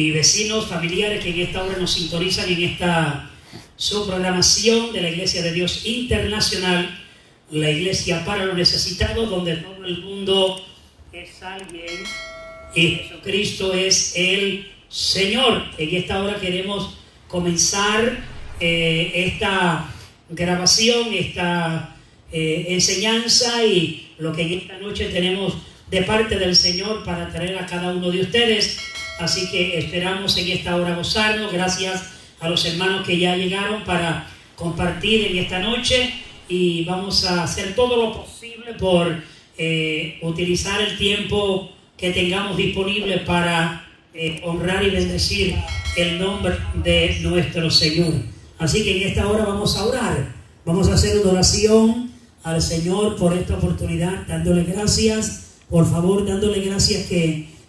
y vecinos, familiares que en esta hora nos sintonizan en esta su programación de la Iglesia de Dios Internacional, la Iglesia para los Necesitados, donde todo el mundo es alguien y Jesucristo es el Señor. En esta hora queremos comenzar esta grabación, esta enseñanza y lo que en esta noche tenemos de parte del Señor para traer a cada uno de ustedes. Así que esperamos en esta hora gozarnos. Gracias a los hermanos que ya llegaron para compartir en esta noche, y vamos a hacer todo lo posible por utilizar el tiempo que tengamos disponible para honrar y bendecir el nombre de nuestro Señor. Así que en esta hora vamos a orar, vamos a hacer una oración al Señor por esta oportunidad, dándole gracias, por favor, dándole gracias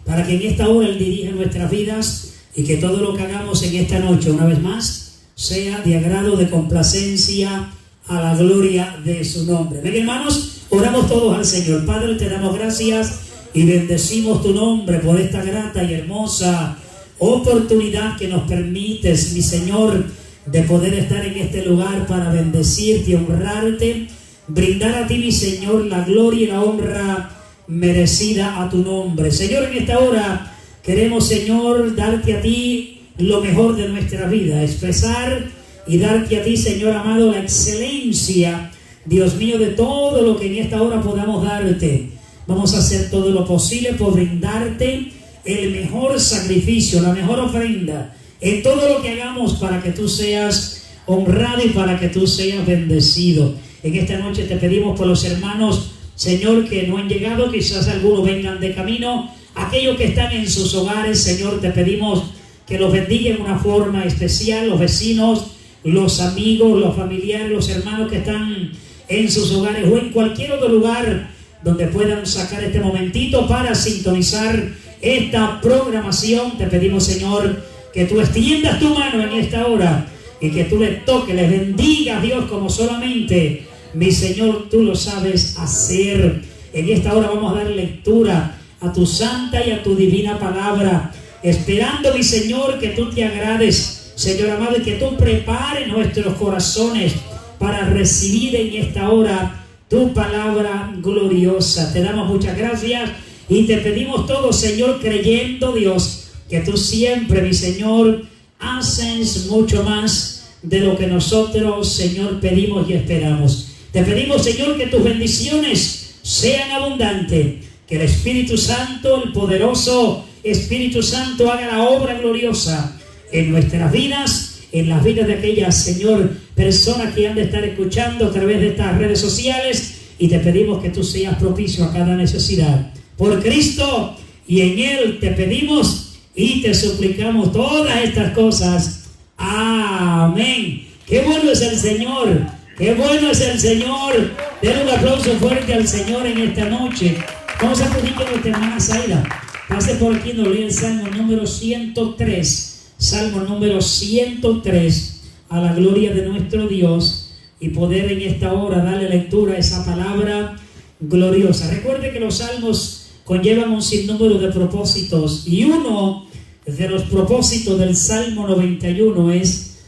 para que en esta hora Él dirija nuestras vidas y que todo lo que hagamos en esta noche, una vez más, sea de agrado, de complacencia, a la gloria de su nombre. Ven, hermanos, oramos todos al Señor. Padre, te damos gracias y bendecimos tu nombre por esta grata y hermosa oportunidad que nos permites, mi Señor, de poder estar en este lugar para bendecirte y honrarte, brindar a ti, mi Señor, la gloria y la honra merecida a tu nombre. Señor, en esta hora queremos, Señor, darte a ti lo mejor de nuestra vida, expresar y darte a ti, Señor amado, la excelencia, Dios mío, de todo lo que en esta hora podamos darte. Vamos a hacer todo lo posible por brindarte el mejor sacrificio, la mejor ofrenda en todo lo que hagamos, para que tú seas honrado y para que tú seas bendecido. En esta noche te pedimos por los hermanos, Señor, que no han llegado, quizás algunos vengan de camino, aquellos que están en sus hogares, Señor, te pedimos que los bendiga en una forma especial, los vecinos, los amigos, los familiares, los hermanos que están en sus hogares o en cualquier otro lugar donde puedan sacar este momentito para sintonizar esta programación. Te pedimos, Señor, que tú extiendas tu mano en esta hora y que tú les toques, les bendigas, Dios, como solamente, mi Señor, tú lo sabes hacer. En esta hora vamos a dar lectura a tu santa y a tu divina palabra, esperando, mi Señor, que tú te agrades, Señor amado, y que tú prepares nuestros corazones para recibir en esta hora tu palabra gloriosa. Te damos muchas gracias y te pedimos todo, Señor, creyendo, Dios, que tú siempre, mi Señor, haces mucho más de lo que nosotros, Señor, pedimos y esperamos. Te pedimos, Señor, que tus bendiciones sean abundantes, que el Espíritu Santo, el poderoso Espíritu Santo, haga la obra gloriosa en nuestras vidas, en las vidas de aquellas, Señor, personas que han de estar escuchando a través de estas redes sociales, y te pedimos que tú seas propicio a cada necesidad. Por Cristo y en Él te pedimos y te suplicamos todas estas cosas. Amén. ¡Qué bueno es el Señor! ¡Qué bueno es el Señor! Den un aplauso fuerte al Señor en esta noche. Vamos a pedir que nuestra hermana Zaira pase por aquí y nos lee el Salmo número 103. Salmo número 103, a la gloria de nuestro Dios, y poder en esta hora darle lectura a esa palabra gloriosa. Recuerde que los salmos conllevan un sinnúmero de propósitos, y uno de los propósitos del Salmo 91 es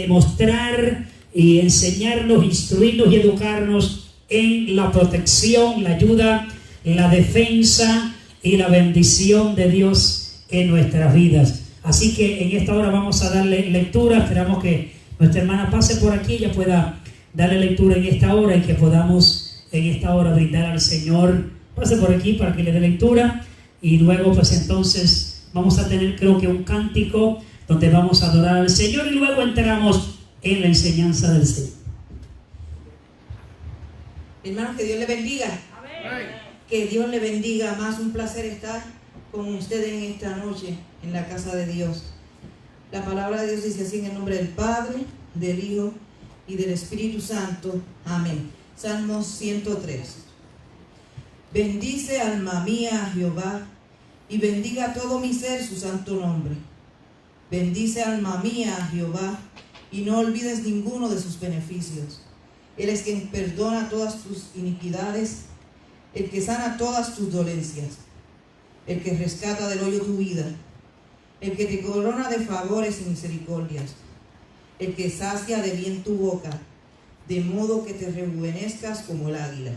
mostrar y enseñarnos, instruirnos y educarnos en la protección, la ayuda, la defensa y la bendición de Dios en nuestras vidas. Así que en esta hora vamos a darle lectura. Esperamos que nuestra hermana pase por aquí, ella pueda darle lectura en esta hora y que podamos en esta hora brindar al Señor. Pase por aquí para que le dé lectura, y luego pues entonces vamos a tener, creo que, un cántico donde vamos a adorar al Señor, y luego entramos en la enseñanza del Señor. Hermanos, que Dios le bendiga. Amén. Que Dios le bendiga. Más un placer estar con ustedes en esta noche en la casa de Dios. La palabra de Dios dice así: en el nombre del Padre, del Hijo y del Espíritu Santo. Amén. Salmo 103. Bendice, alma mía, a Jehová, y bendiga todo mi ser su santo nombre. Bendice, alma mía, a Jehová, y no olvides ninguno de sus beneficios. Él es quien perdona todas tus iniquidades, el que sana todas tus dolencias, el que rescata del hoyo tu vida, el que te corona de favores y misericordias, el que sacia de bien tu boca, de modo que te rejuvenezcas como el águila.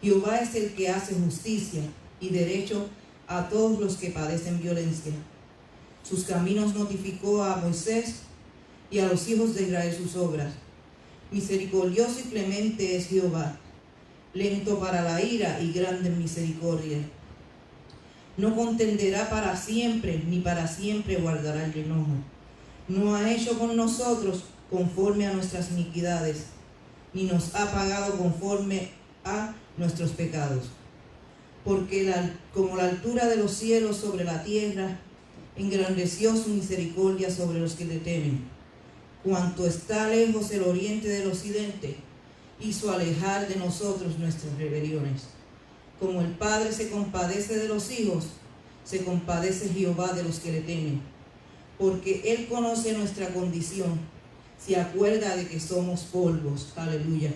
Jehová es el que hace justicia y derecho a todos los que padecen violencia. Sus caminos notificó a Moisés y a los hijos de Israel sus obras. Misericordioso y clemente es Jehová, lento para la ira y grande en misericordia. No contenderá para siempre, ni para siempre guardará el enojo. No ha hecho con nosotros conforme a nuestras iniquidades, ni nos ha pagado conforme a nuestros pecados. Porque como la altura de los cielos sobre la tierra, engrandeció su misericordia sobre los que le temen. Cuanto está lejos el oriente del occidente, hizo alejar de nosotros nuestras rebeliones. Como el Padre se compadece de los hijos, se compadece Jehová de los que le temen. Porque Él conoce nuestra condición, se acuerda de que somos polvos. Aleluya.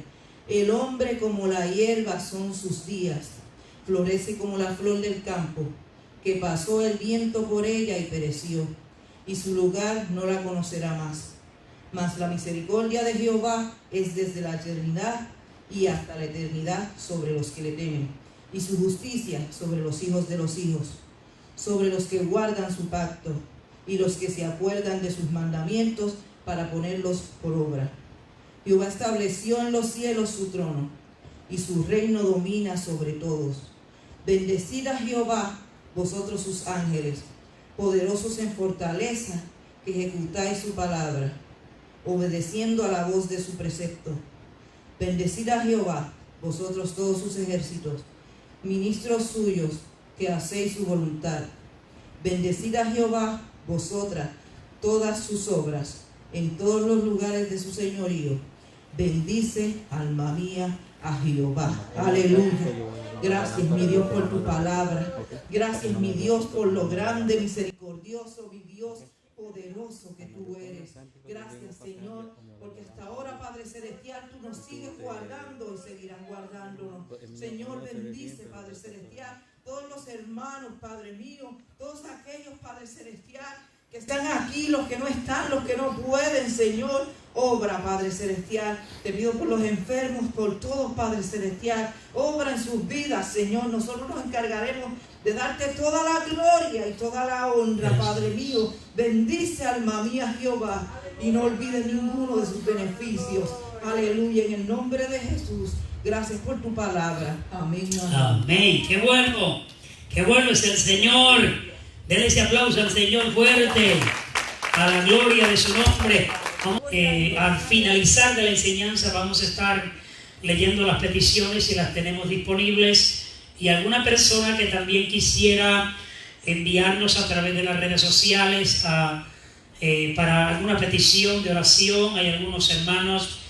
El hombre como la hierba son sus días, florece como la flor del campo, que pasó el viento por ella y pereció, y su lugar no la conocerá más. Mas la misericordia de Jehová es desde la eternidad y hasta la eternidad sobre los que le temen, y su justicia sobre los hijos de los hijos, sobre los que guardan su pacto, y los que se acuerdan de sus mandamientos para ponerlos por obra. Jehová estableció en los cielos su trono, y su reino domina sobre todos. Bendecid a Jehová, vosotros sus ángeles, poderosos en fortaleza, que ejecutáis su palabra, obedeciendo a la voz de su precepto. Bendecid a Jehová, vosotros todos sus ejércitos, ministros suyos, que hacéis su voluntad. Bendecid a Jehová, vosotras, todas sus obras, en todos los lugares de su señorío. Bendice, alma mía, a Jehová. Aleluya. Gracias, mi Dios, por tu palabra. Gracias, mi Dios, por lo grande, misericordioso, mi Dios, poderoso que tú eres. Gracias, Señor, porque hasta ahora, Padre Celestial, tú nos sigues guardando y seguirás guardándonos. Señor, bendice, Padre Celestial, todos los hermanos, Padre mío, todos aquellos, Padre Celestial, que están aquí, los que no están, los que no pueden, Señor. Obra, Padre Celestial. Te pido por los enfermos, por todos, Padre Celestial. Obra en sus vidas, Señor. Nosotros nos encargaremos de darte toda la gloria y toda la honra, Padre mío. Bendice, alma mía, Jehová, y no olvides ninguno de sus beneficios. Aleluya, en el nombre de Jesús. Gracias por tu palabra. Amén. Amén. Qué bueno es el Señor. Denle ese aplauso al Señor fuerte, a la gloria de su nombre. Al finalizar de la enseñanza vamos a estar leyendo las peticiones y las tenemos disponibles. Y alguna persona que también quisiera enviarnos a través de las redes sociales para alguna petición de oración. Hay algunos hermanos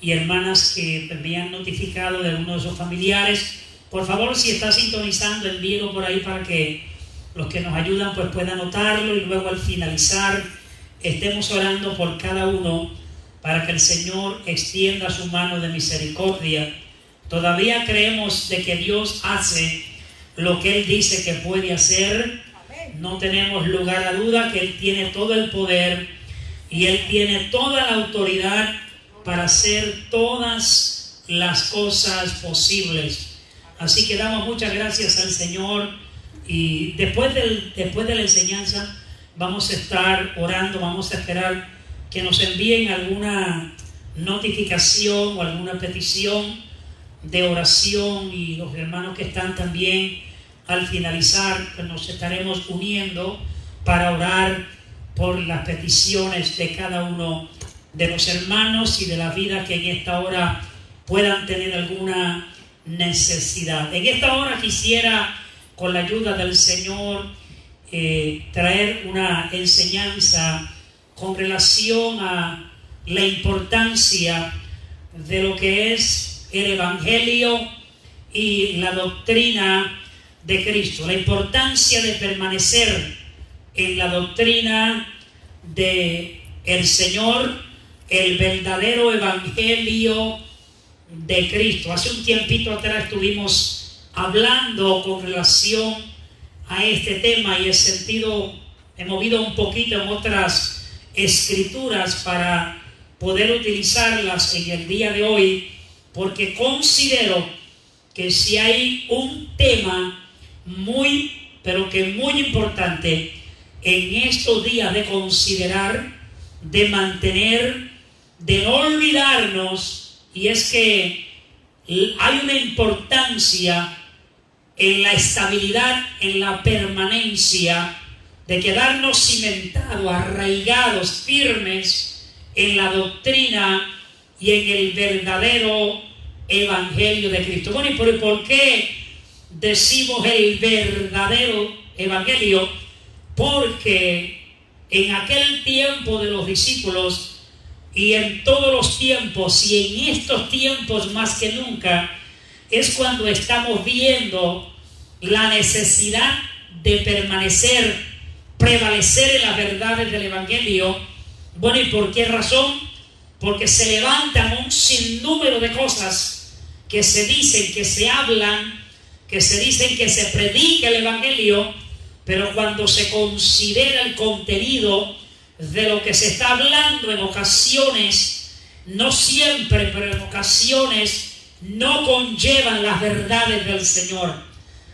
y hermanas que me han notificado de algunos de sus familiares. Por favor, si está sintonizando, envíelo por ahí para que los que nos ayudan pues puedan notarlo, y luego al finalizar estemos orando por cada uno para que el Señor extienda su mano de misericordia. Todavía creemos de que Dios hace lo que Él dice que puede hacer. No tenemos lugar a duda que Él tiene todo el poder y Él tiene toda la autoridad para hacer todas las cosas posibles. Así que damos muchas gracias al Señor. Y después de la enseñanza vamos a estar orando, vamos a esperar que nos envíen alguna notificación o alguna petición de oración, y los hermanos que están también al finalizar pues nos estaremos uniendo para orar por las peticiones de cada uno de los hermanos y de la vida que en esta hora puedan tener alguna necesidad. En esta hora quisiera, con la ayuda del Señor, traer una enseñanza con relación a la importancia de lo que es el Evangelio y la doctrina de Cristo. La importancia de permanecer en la doctrina de el Señor, el verdadero Evangelio de Cristo. Hace un tiempito atrás estuvimos hablando con relación a este tema y he sentido he movido un poquito en otras escrituras para poder utilizarlas en el día de hoy, porque considero que si hay un tema muy, pero que muy importante en estos días de considerar, de mantener, de no olvidarnos, y es que hay una importancia en la estabilidad, en la permanencia, de quedarnos cimentados, arraigados, firmes en la doctrina y en el verdadero evangelio de Cristo. Bueno, ¿y por qué decimos el verdadero evangelio? Porque en aquel tiempo de los discípulos, y en todos los tiempos, y en estos tiempos más que nunca, es cuando estamos viendo la necesidad de permanecer, prevalecer en las verdades del evangelio. Bueno, ¿y por qué razón? Porque se levantan un sinnúmero de cosas que se dicen, que se hablan, que se dicen, que se predica el evangelio, pero cuando se considera el contenido de lo que se está hablando, en ocasiones, no siempre, pero en ocasiones no conllevan las verdades del Señor.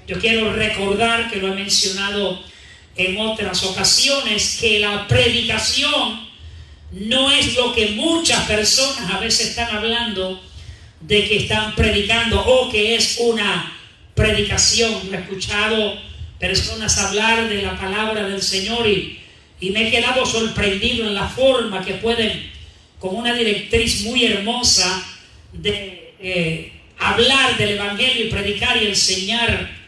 Yo quiero recordar, que lo he mencionado en otras ocasiones, que la predicación no es lo que muchas personas a veces están hablando de que están predicando o que es una predicación. He escuchado personas hablar de la palabra del Señor y me he quedado sorprendido en la forma que pueden, con una directriz muy hermosa, de hablar del evangelio y predicar y enseñar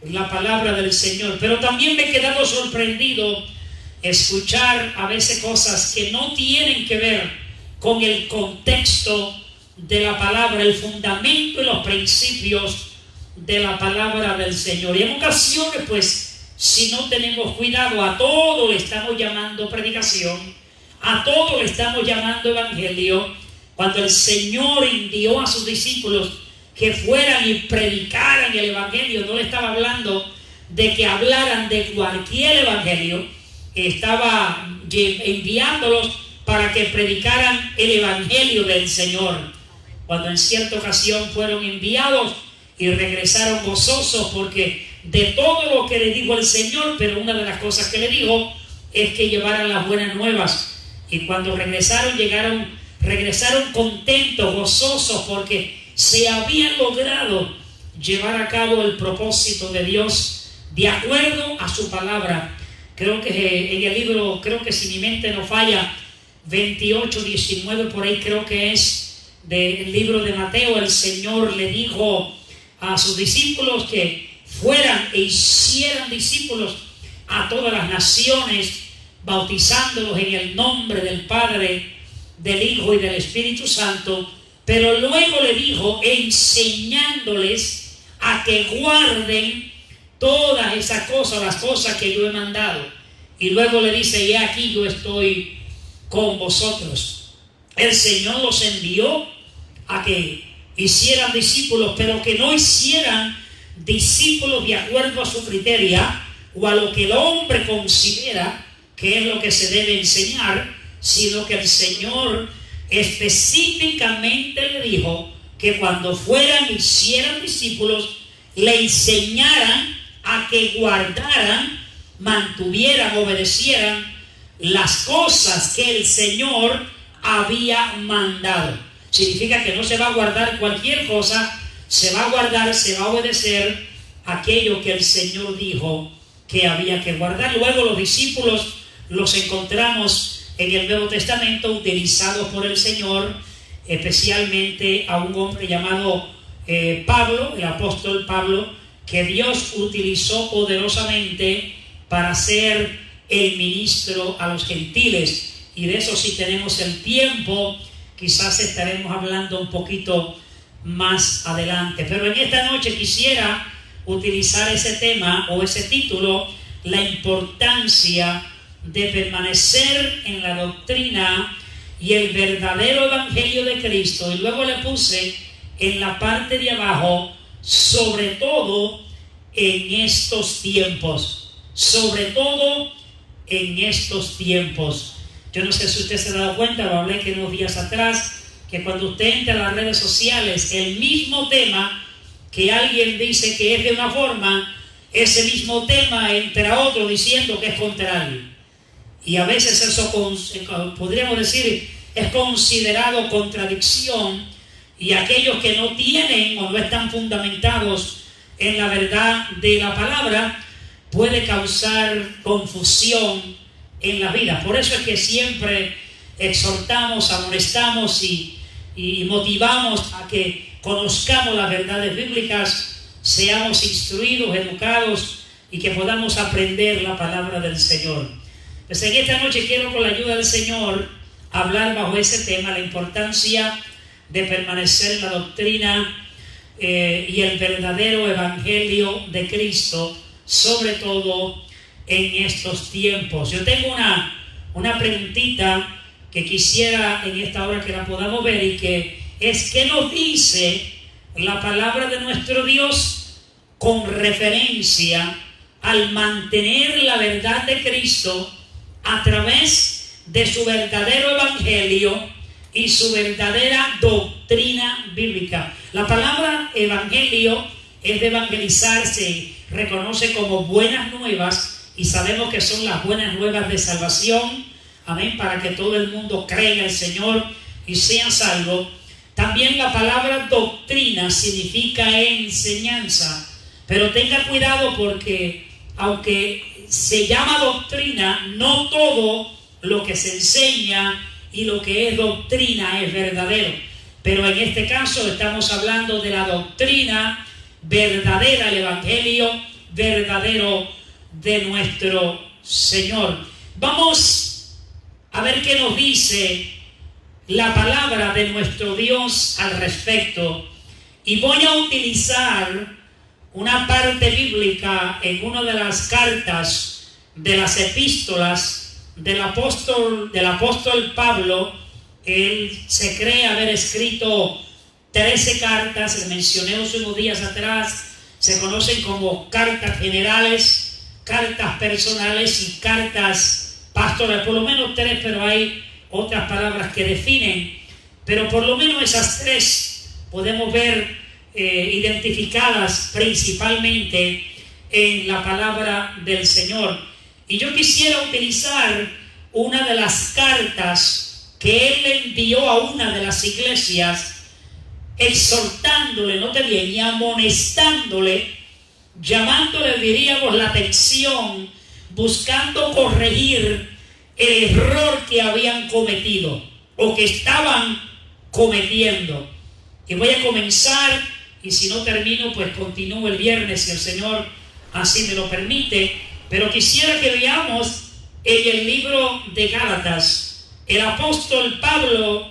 la palabra del Señor. Pero también me he quedado sorprendido escuchar a veces cosas que no tienen que ver con el contexto de la palabra, el fundamento y los principios de la palabra del Señor. Y en ocasiones, pues, si no tenemos cuidado, a todo le estamos llamando predicación, a todo le estamos llamando evangelio, cuando el Señor envió a sus discípulos que fueran y predicaran el evangelio. No le estaba hablando de que hablaran de cualquier evangelio, estaba enviándolos para que predicaran el evangelio del Señor. Cuando en cierta ocasión fueron enviados y regresaron gozosos porque de todo lo que le dijo el Señor, pero una de las cosas que le dijo es que llevaran las buenas nuevas. Y cuando regresaron, regresaron contentos, gozosos, porque se había logrado llevar a cabo el propósito de Dios de acuerdo a su palabra. Creo que en el libro, creo que si mi mente no falla, 28, 19, por ahí creo que es del libro de Mateo, el Señor le dijo a sus discípulos que fueran e hicieran discípulos a todas las naciones, bautizándolos en el nombre del Padre, del Hijo y del Espíritu Santo. Pero luego le dijo, enseñándoles a que guarden todas esas cosas, las cosas que yo he mandado. Y luego le dice, y aquí yo estoy con vosotros. El Señor los envió a que hicieran discípulos, pero que no hicieran discípulos de acuerdo a su criterio o a lo que el hombre considera que es lo que se debe enseñar, sino que el Señor específicamente le dijo que cuando fueran, hicieran discípulos, le enseñaran a que guardaran, mantuvieran, obedecieran las cosas que el Señor había mandado. Significa que no se va a guardar cualquier cosa, se va a guardar, se va a obedecer aquello que el Señor dijo que había que guardar. Luego los discípulos los encontramos en el Nuevo Testamento utilizados por el Señor, especialmente a un hombre llamado Pablo, el apóstol Pablo, que Dios utilizó poderosamente para ser el ministro a los gentiles. Y de eso, si tenemos el tiempo, quizás estaremos hablando un poquito más adelante. Pero en esta noche quisiera utilizar ese tema o ese título, la importancia de permanecer en la doctrina y el verdadero evangelio de Cristo. Y luego le puse en la parte de abajo, sobre todo en estos tiempos, sobre todo en estos tiempos. Yo no sé si usted se ha dado cuenta, lo hablé que unos días atrás, que cuando usted entra a las redes sociales, el mismo tema que alguien dice que es de una forma, ese mismo tema entra otro diciendo que es contrario. Y a veces eso, podríamos decir, es considerado contradicción, y aquellos que no tienen o no están fundamentados en la verdad de la palabra, puede causar confusión en la vida. Por eso es que siempre exhortamos, amonestamos y motivamos a que conozcamos las verdades bíblicas, seamos instruidos, educados y que podamos aprender la palabra del Señor. Pues en esta noche quiero, con la ayuda del Señor, hablar bajo ese tema, la importancia de permanecer en la doctrina y el verdadero evangelio de Cristo, sobre todo en estos tiempos. Yo tengo una preguntita que quisiera en esta hora que la podamos ver, y que es: ¿qué nos dice la palabra de nuestro Dios con referencia al mantener la verdad de Cristo a través de su verdadero evangelio y su verdadera doctrina bíblica? La palabra evangelio es de evangelizar, se reconoce como buenas nuevas, y sabemos que son las buenas nuevas de salvación, amén, para que todo el mundo crea en el Señor y sea salvo. También la palabra doctrina significa enseñanza, pero tenga cuidado, porque aunque se llama doctrina, no todo lo que se enseña y lo que es doctrina es verdadero. Pero en este caso estamos hablando de la doctrina verdadera, el evangelio verdadero de nuestro Señor. Vamos a ver qué nos dice la palabra de nuestro Dios al respecto, y voy a utilizar una parte bíblica en una de las cartas de las epístolas del apóstol Pablo. Él se cree haber escrito 13 cartas, le mencioné unos días atrás, se conocen como cartas generales, cartas personales y cartas pastorales, por lo menos 3, pero hay otras palabras que definen, pero por lo menos esas 3 podemos ver identificadas principalmente en la palabra del Señor. Y yo quisiera utilizar una de las cartas que él le envió a una de las iglesias, exhortándole, note bien, y amonestándole, llamándole, diríamos, la atención, buscando corregir el error que habían cometido o que estaban cometiendo. Y voy a comenzar, y si no termino, pues continúo el viernes, si el Señor así me lo permite. Pero quisiera que veamos en el libro de Gálatas. El apóstol Pablo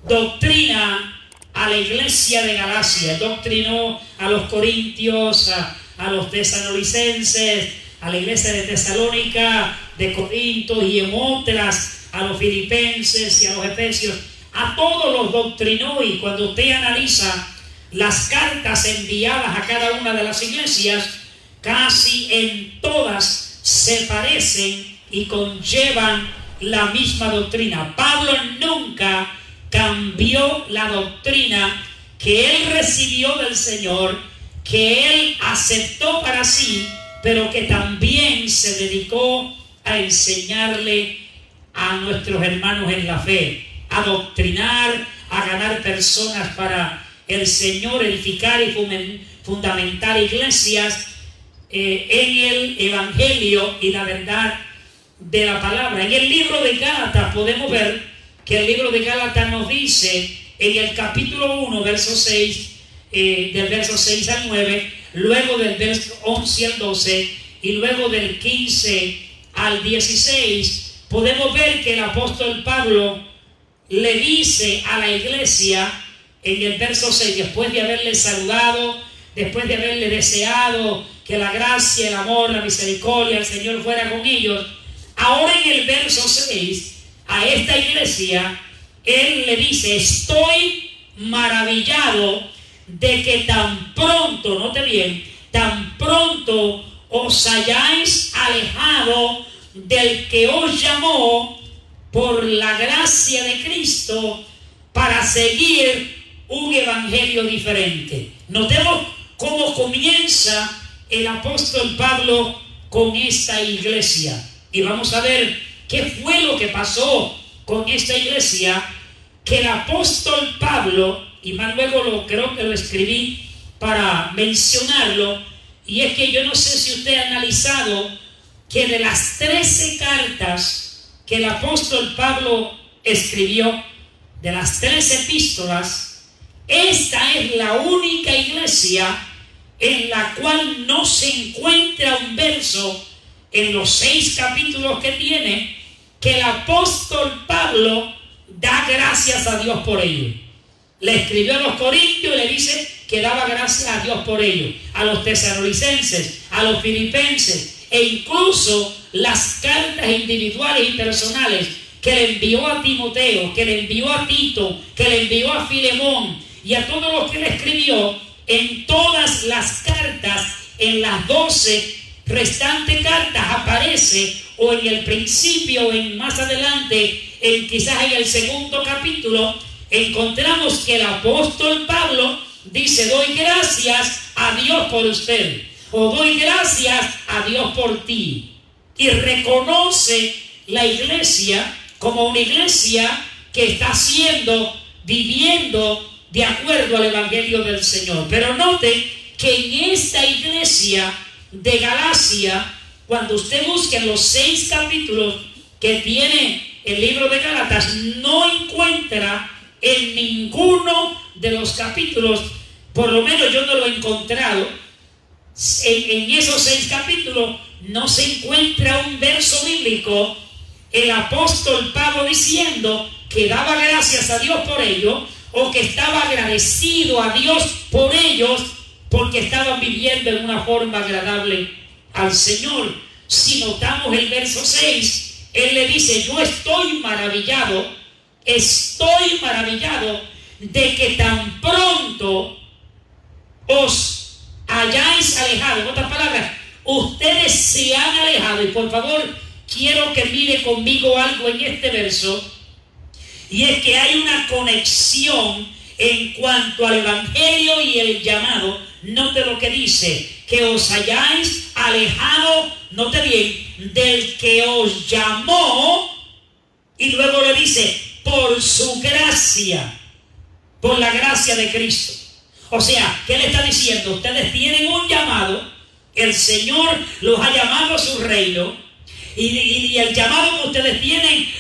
doctrina a la iglesia de Galacia, doctrinó a los corintios, a los tesalonicenses, a la iglesia de Tesalónica, de Corinto y en otras, a los filipenses y a los efesios. A todos los doctrinó, y cuando usted analiza las cartas enviadas a cada una de las iglesias, casi en todas se parecen y conllevan la misma doctrina. Pablo nunca cambió la doctrina que él recibió del Señor, que él aceptó para sí, pero que también se dedicó a enseñarle a nuestros hermanos en la fe, a doctrinar, a ganar personas para el Señor, edificar y fundamentar iglesias en el evangelio y la verdad de la palabra. En el libro de Gálatas podemos ver que el libro de Gálatas nos dice en el capítulo 1, verso 6, del verso 6 al 9, luego del verso 11 al 12 y luego del 15 al 16, podemos ver que el apóstol Pablo le dice a la iglesia en el verso 6, después de haberle saludado, después de haberle deseado que la gracia, el amor, la misericordia del Señor fuera con ellos, ahora en el verso 6, a esta iglesia, él le dice: estoy maravillado de que tan pronto, note bien, tan pronto os hayáis alejado del que os llamó por la gracia de Cristo para seguir un evangelio diferente. Notemos cómo comienza el apóstol Pablo con esta iglesia. Y vamos a ver qué fue lo que pasó con esta iglesia, que el apóstol Pablo, y más luego creo que lo escribí para mencionarlo, y es que yo no sé si usted ha analizado que de las 13 cartas que el apóstol Pablo escribió, de las 13 epístolas, esta es la única iglesia en la cual no se encuentra un verso en los 6 capítulos que tiene que el apóstol Pablo da gracias a Dios por ello. Le escribió a los corintios y le dice que daba gracias a Dios por ello, a los tesalonicenses, a los filipenses, e incluso las cartas individuales y personales que le envió a Timoteo, que le envió a Tito, que le envió a Filemón y a todos los que le escribió. En todas las cartas, en las 12 restantes cartas aparece, o en el principio o en más adelante, quizás en el segundo capítulo, encontramos que el apóstol Pablo dice: doy gracias a Dios por usted, o doy gracias a Dios por ti, y reconoce la iglesia como una iglesia que está viviendo de acuerdo al evangelio del Señor. Pero note que en esta iglesia de Galacia, cuando usted busca en los 6 capítulos que tiene el libro de Gálatas, no encuentra en ninguno de los capítulos, por lo menos yo no lo he encontrado, en esos 6 capítulos no se encuentra un verso bíblico, el apóstol Pablo diciendo que daba gracias a Dios por ello, o que estaba agradecido a Dios por ellos porque estaban viviendo en una forma agradable al Señor. Si notamos el verso 6, él le dice: yo estoy maravillado de que tan pronto os hayáis alejado. En otras palabras, ustedes se han alejado. Y por favor, quiero que mire conmigo algo en este verso, y es que hay una conexión en cuanto al evangelio y el llamado. Note lo que dice: que os hayáis alejado, note bien, del que os llamó, y luego le dice: por su gracia, por la gracia de Cristo. O sea, ¿qué le está diciendo? Ustedes tienen un llamado, el Señor los ha llamado a su reino, y el llamado que ustedes tienen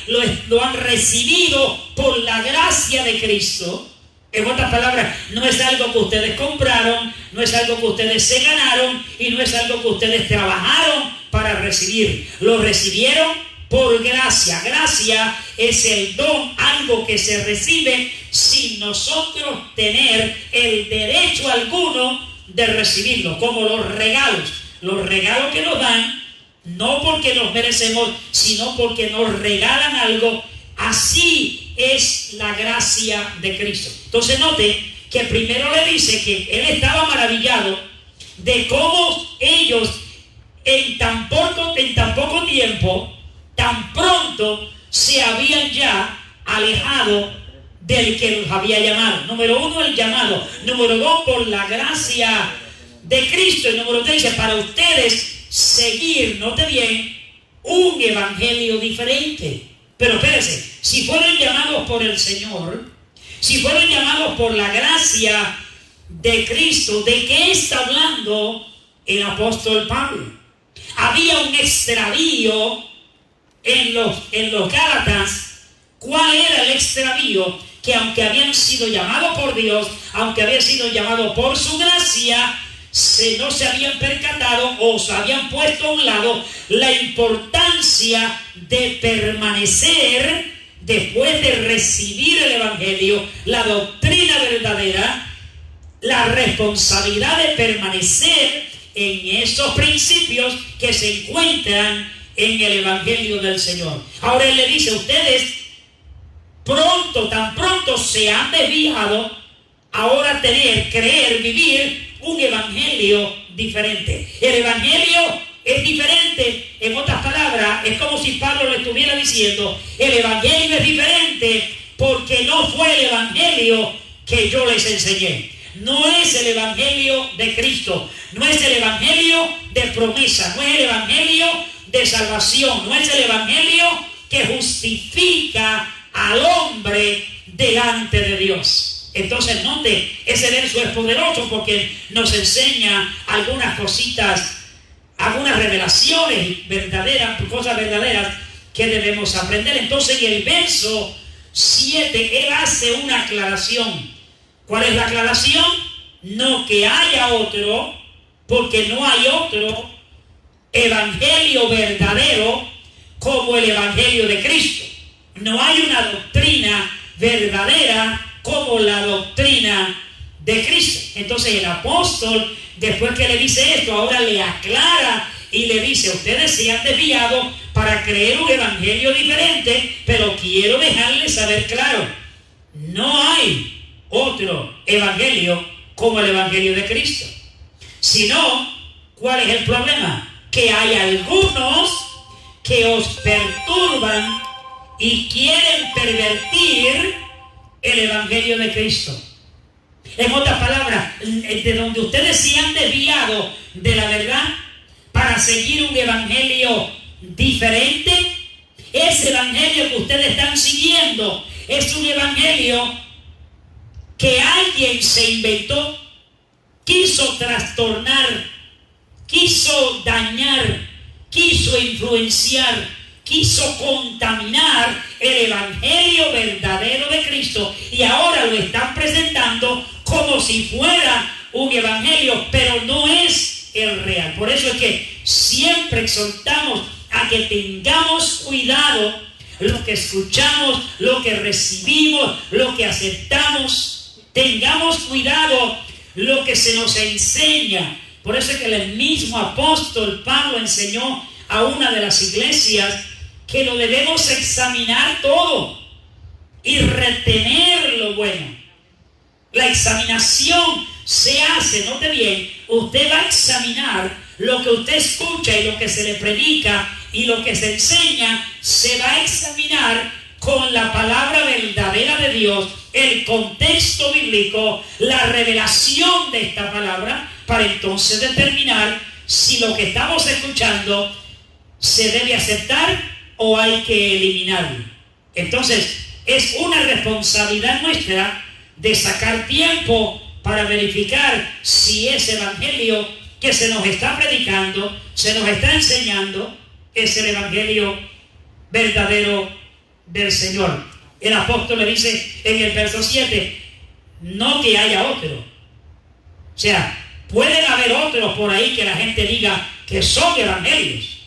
lo han recibido por la gracia de Cristo. En otras palabras, no es algo que ustedes compraron, no es algo que ustedes se ganaron, y no es algo que ustedes trabajaron para recibir. Lo recibieron por gracia. Gracia es el don, algo que se recibe sin nosotros tener el derecho alguno de recibirlo, como los regalos. Los regalos que nos dan, no porque nos merecemos, sino porque nos regalan algo. Así es la gracia de Cristo. Entonces note que primero le dice que él estaba maravillado de cómo ellos en tan poco tiempo, tan pronto, se habían ya alejado del que los había llamado. Número 1, el llamado. Número 2, por la gracia de Cristo. Y número 3, dice: para ustedes seguir, note bien, un evangelio diferente. Pero espérense, si fueron llamados por el Señor, si fueron llamados por la gracia de Cristo, ¿de qué está hablando el apóstol Pablo? Había un extravío en los Gálatas. ¿Cuál era el extravío? Que aunque habían sido llamados por Dios, aunque habían sido llamados por su gracia, no se habían percatado o se habían puesto a un lado la importancia de permanecer después de recibir el evangelio, la doctrina verdadera, la responsabilidad de permanecer en esos principios que se encuentran en el evangelio del Señor. Ahora él le dice: ustedes tan pronto se han desviado, ahora creer, vivir un evangelio diferente. El evangelio es diferente, en otras palabras, palabra es como si Pablo le estuviera diciendo: el evangelio es diferente porque no fue el evangelio que yo les enseñé. No es el evangelio de Cristo, no es el evangelio de promesa, no es el evangelio de salvación, no es el evangelio que justifica al hombre delante de Dios. Entonces note, ese verso es poderoso porque nos enseña algunas cositas, algunas revelaciones verdaderas, cosas verdaderas que debemos aprender. Entonces en el verso 7 él hace una aclaración. ¿Cuál es la aclaración? No que haya otro, porque no hay otro evangelio verdadero como el evangelio de Cristo. No hay una doctrina verdadera como la doctrina de Cristo. Entonces el apóstol, después que le dice esto, ahora le aclara y le dice: ustedes se han desviado para creer un evangelio diferente, pero quiero dejarles saber claro, no hay otro evangelio como el evangelio de Cristo. Si no, ¿cuál es el problema? Que hay algunos que os perturban y quieren pervertir el evangelio de Cristo. En otras palabras, de donde ustedes se han desviado de la verdad para seguir un evangelio diferente, ese evangelio que ustedes están siguiendo es un evangelio que alguien se inventó, quiso trastornar, quiso dañar, quiso influenciar, quiso contaminar el evangelio verdadero de Cristo, y ahora lo están presentando como si fuera un evangelio, pero no es el real. Por eso es que siempre exhortamos a que tengamos cuidado lo que escuchamos, lo que recibimos, lo que aceptamos. Tengamos cuidado lo que se nos enseña. Por eso es que el mismo apóstol Pablo enseñó a una de las iglesias que lo debemos examinar todo y retener lo bueno. La examinación se hace, note bien, usted va a examinar lo que usted escucha y lo que se le predica y lo que se enseña, se va a examinar con la palabra verdadera de Dios, el contexto bíblico, la revelación de esta palabra, para entonces determinar si lo que estamos escuchando se debe aceptar o hay que eliminarlo. Entonces, es una responsabilidad nuestra de sacar tiempo para verificar si ese evangelio que se nos está predicando, se nos está enseñando, es el evangelio verdadero del Señor. El apóstol le dice en el verso 7, no que haya otro. O sea, pueden haber otros por ahí que la gente diga que son evangelios,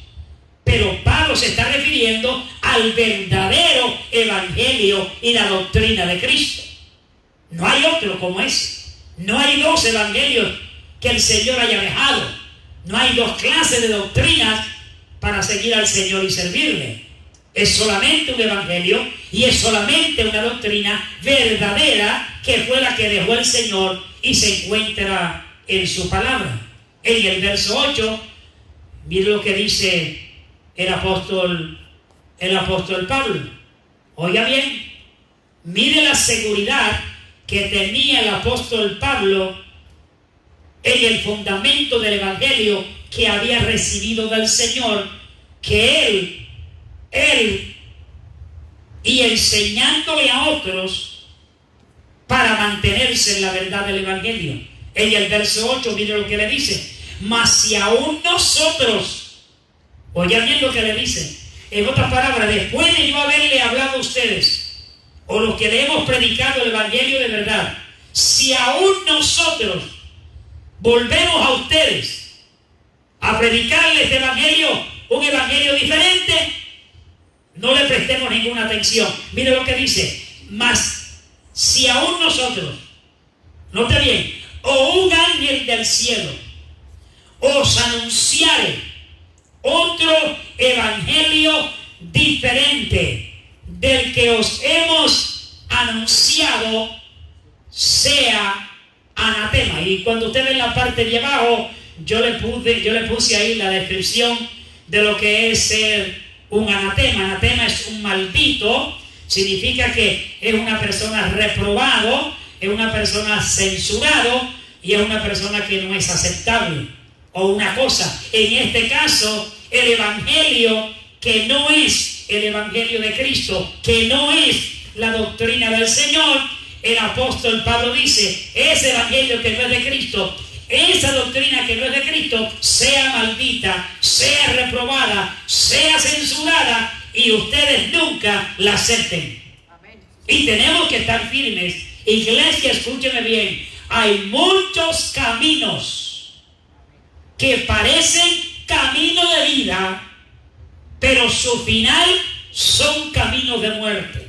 pero Pablo se está refiriendo al verdadero evangelio y la doctrina de Cristo. No hay otro como ese. No hay dos evangelios que el Señor haya dejado. No hay dos clases de doctrinas para seguir al Señor y servirle. Es solamente un evangelio y es solamente una doctrina verdadera que fue la que dejó el Señor y se encuentra en su palabra. En el verso 8, mire lo que dice el apóstol Pablo. Oiga bien, mire la seguridad que tenía el apóstol Pablo en el fundamento del evangelio que había recibido del Señor, que él y enseñándole a otros para mantenerse en la verdad del evangelio. En el verso 8, mire lo que le dice: mas si aún nosotros, oigan bien lo que le dice, en otras palabras, después de yo haberle hablado a ustedes, o los que le hemos predicado el evangelio de verdad, si aún nosotros volvemos a ustedes a predicarles este evangelio, un evangelio diferente, no le prestemos ninguna atención. Mire lo que dice: mas si aún nosotros, note bien, o un ángel del cielo os anunciare otro evangelio diferente del que os hemos anunciado, sea anatema. Y cuando usted ve en la parte de abajo, yo le puse ahí la descripción de lo que es ser un anatema. Anatema es un maldito, significa que es una persona reprobado, es una persona censurado y es una persona que no es aceptable. O una cosa, en este caso, el evangelio que no es el evangelio de Cristo, que no es la doctrina del Señor, el apóstol Pablo dice, ese evangelio que no es de Cristo, esa doctrina que no es de Cristo, sea maldita, sea reprobada, sea censurada y ustedes nunca la acepten. Amén. Y tenemos que estar firmes. Iglesia, escúcheme bien, hay muchos caminos que parecen camino de vida, pero su final son caminos de muerte.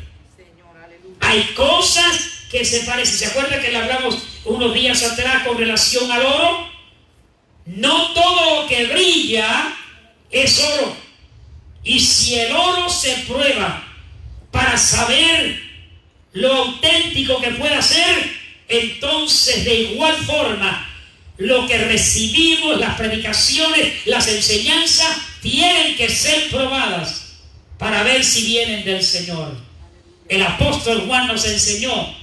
Hay cosas que se parecen. ¿Se acuerdan que le hablamos unos días atrás con relación al oro? No todo lo que brilla es oro. Y si el oro se prueba para saber lo auténtico que pueda ser, entonces de igual forma lo que recibimos, las predicaciones, las enseñanzas, tienen que ser probadas para ver si vienen del Señor. El apóstol Juan nos enseñó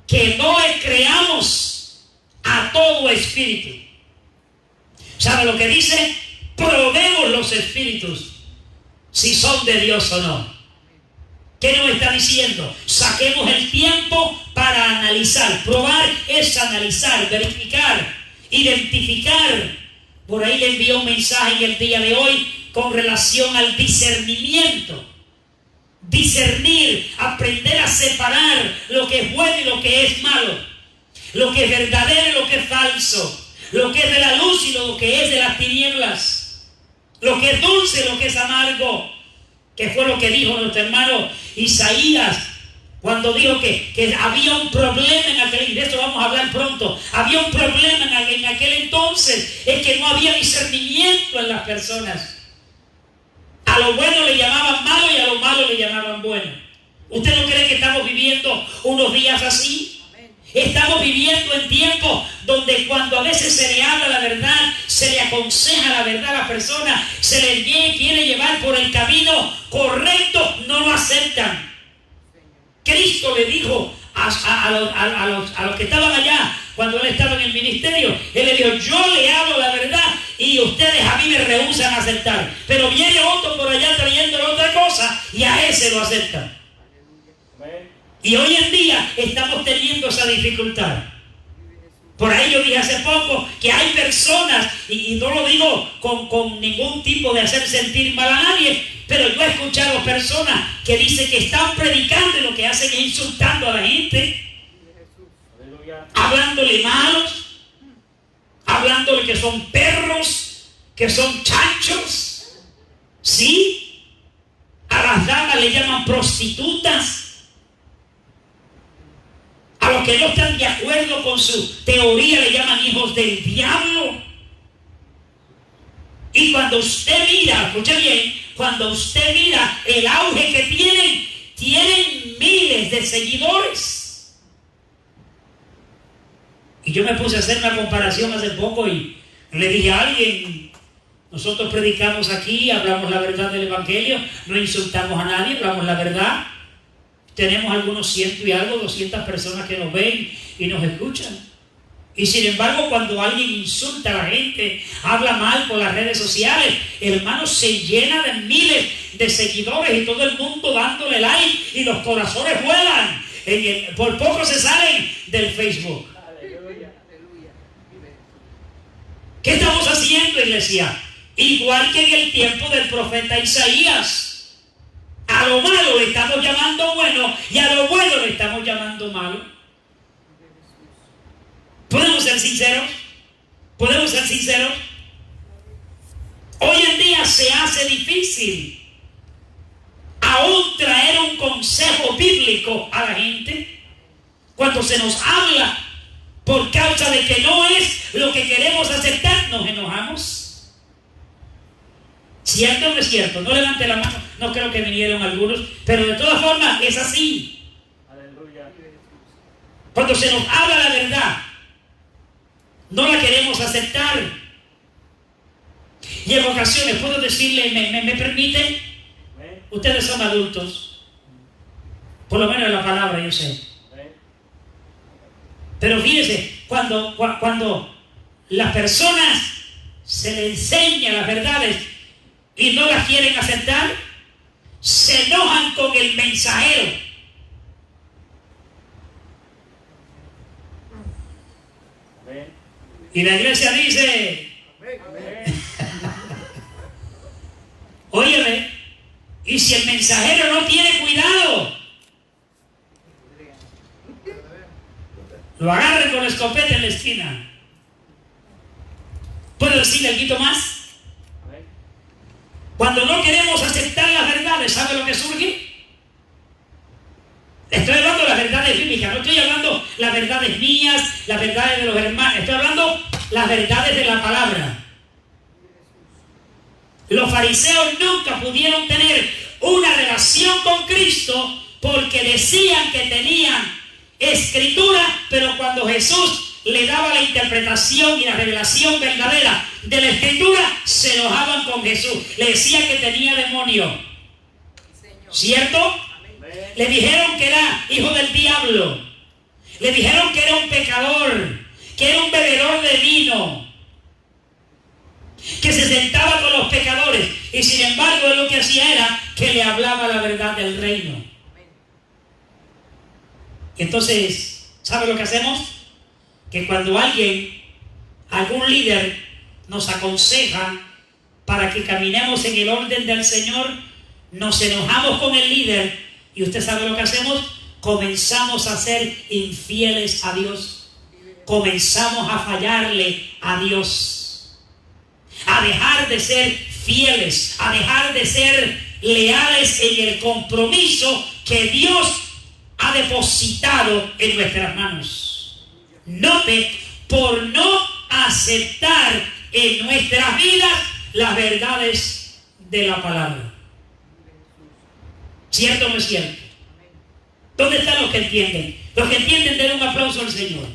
que no le creamos a todo espíritu. ¿Sabe lo que dice? Probemos los espíritus si son de Dios o no. ¿Qué nos está diciendo? Saquemos el tiempo para analizar. Probar es analizar, verificar, identificar. Por ahí le envió un mensaje en el día de hoy con relación al discernimiento. Discernir, aprender a separar lo que es bueno y lo que es malo, lo que es verdadero y lo que es falso, lo que es de la luz y lo que es de las tinieblas, lo que es dulce y lo que es amargo, que fue lo que dijo nuestro hermano Isaías cuando dijo que había un problema en aquel, y de esto vamos a hablar pronto, había un problema en aquel entonces, es que no había discernimiento en las personas. A lo bueno le llamaban malo y a lo malo le llamaban bueno. ¿Usted no cree que estamos viviendo unos días así? Estamos viviendo en tiempos donde cuando a veces se le habla la verdad, se le aconseja la verdad a la persona, se le quiere llevar por el camino correcto, no lo aceptan. Cristo le dijo a los que estaban allá, cuando él estaba en el ministerio, él le dijo, yo le hablo la verdad y ustedes a mí me rehúsan a aceptar, pero viene otro por allá trayendo otra cosa y a ese lo aceptan. Y hoy en día estamos teniendo esa dificultad. Por ahí yo dije hace poco que hay personas, y no lo digo con ningún tipo de hacer sentir mal a nadie, pero yo he escuchado personas que dicen que están predicando y lo que hacen es insultando a la gente, hablándole malos, hablándole que son perros, que son chanchos, ¿sí? A las damas le llaman prostitutas. A los que no están de acuerdo con su teoría le llaman hijos del diablo. Y cuando usted mira, escuche bien, cuando usted mira el auge que tienen miles de seguidores. Y yo me puse a hacer una comparación hace poco y le dije a alguien, nosotros predicamos aquí, hablamos la verdad del evangelio, no insultamos a nadie, hablamos la verdad. Tenemos algunos 100 y algo, 200 personas que nos ven y nos escuchan. Y sin embargo, cuando alguien insulta a la gente, habla mal por las redes sociales, hermano, se llena de miles de seguidores y todo el mundo dándole like y los corazones vuelan. Por poco se salen del Facebook. ¿Qué estamos haciendo, iglesia? Igual que en el tiempo del profeta Isaías. A lo malo le estamos llamando bueno y a lo bueno le estamos llamando malo. ¿Podemos ser sinceros? ¿Podemos ser sinceros? Hoy en día se hace difícil aún traer un consejo bíblico a la gente cuando se nos habla por causa de que no es lo que queremos aceptar, nos enojamos. ¿Cierto o no es cierto? No levante la mano, no creo que vinieron algunos, pero de todas formas es así. Aleluya. Cuando se nos habla la verdad, no la queremos aceptar. Y en ocasiones puedo decirle, ¿me permite? Ustedes son adultos. Por lo menos en la palabra, yo sé. Pero fíjense, cuando las personas se les enseña las verdades y no las quieren aceptar, se enojan con el mensajero. Y la iglesia dice, óyeme, y si el mensajero no tiene cuidado, lo agarre con la escopeta en la esquina. ¿Puedo decirle algo más? Cuando no queremos aceptar las verdades, ¿sabe lo que surge? Estoy hablando de las verdades bíblicas, no estoy hablando las verdades mías, las verdades de los hermanos, estoy hablando las verdades de la palabra. Los fariseos nunca pudieron tener una relación con Cristo porque decían que tenían escritura, pero cuando Jesús le daba la interpretación y la revelación verdadera de la escritura, se enojaban con Jesús. Le decían que tenía demonio. ¿Cierto? Le dijeron que era hijo del diablo. Le dijeron que era un pecador, que era un bebedor de vino, que se sentaba con los pecadores. Y sin embargo, él lo que hacía era que le hablaba la verdad del reino. Entonces, ¿sabe lo que hacemos? Que cuando algún líder nos aconseja para que caminemos en el orden del Señor, nos enojamos con el líder y usted sabe lo que hacemos, comenzamos a ser infieles a Dios, comenzamos a fallarle a Dios, a dejar de ser fieles, a dejar de ser leales en el compromiso que Dios ha depositado en nuestras manos. Note, por no aceptar en nuestras vidas las verdades de la palabra. ¿Cierto o no es cierto? ¿Dónde están los que entienden? Los que entienden, den un aplauso al Señor.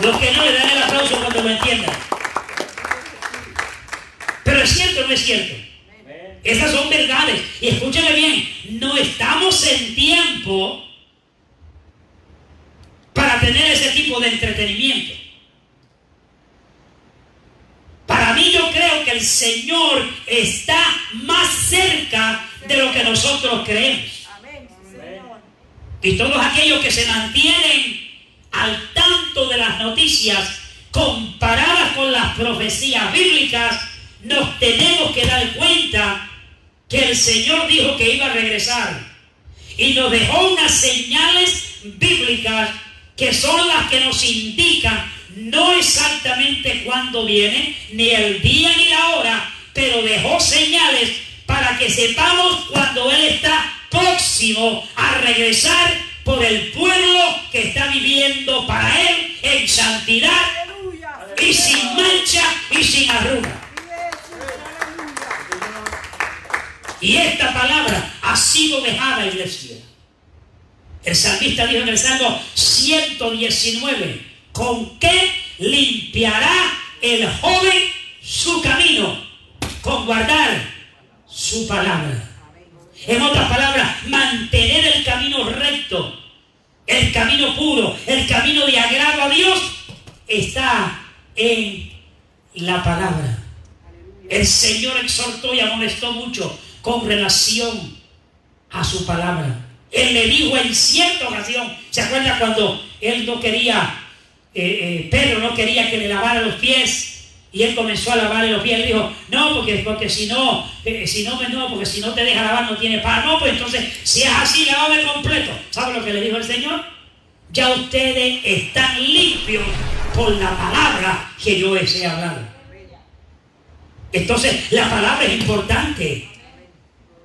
Los que no, le dan el aplauso cuando lo entiendan. Pero ¿es cierto o no es cierto? Estas son verdades. Y escúcheme bien, no estamos en tiempo para tener ese tipo de entretenimiento. Para mí, yo creo que el Señor está más cerca de lo que nosotros creemos. Amén, Señor. Y todos aquellos que se mantienen al tanto de las noticias comparadas con las profecías bíblicas, nos tenemos que dar cuenta que el Señor dijo que iba a regresar y nos dejó unas señales bíblicas que son las que nos indican no exactamente cuándo viene, ni el día ni la hora, pero dejó señales para que sepamos cuando Él está próximo a regresar por el pueblo que está viviendo para Él en santidad y sin mancha y sin arruga. Y esta palabra ha sido dejada, iglesia. El salmista dijo en el Salmo 119, ¿con qué limpiará el joven su camino? Con guardar su palabra. En otras palabras, mantener el camino recto, el camino puro, el camino de agrado a Dios, está en la palabra. El Señor exhortó y amonestó mucho con relación a su palabra. Él le dijo en cierta ocasión, ¿se acuerda cuando él no quería, Pedro no quería que le lavara los pies? Y él comenzó a lavarle los pies. Él dijo, no, porque si no te deja lavar no tiene pan. No, pues entonces, si es así, lávame completo. ¿Sabe lo que le dijo el Señor? Ya ustedes están limpios por la palabra que yo les he hablado. Entonces, la palabra es importante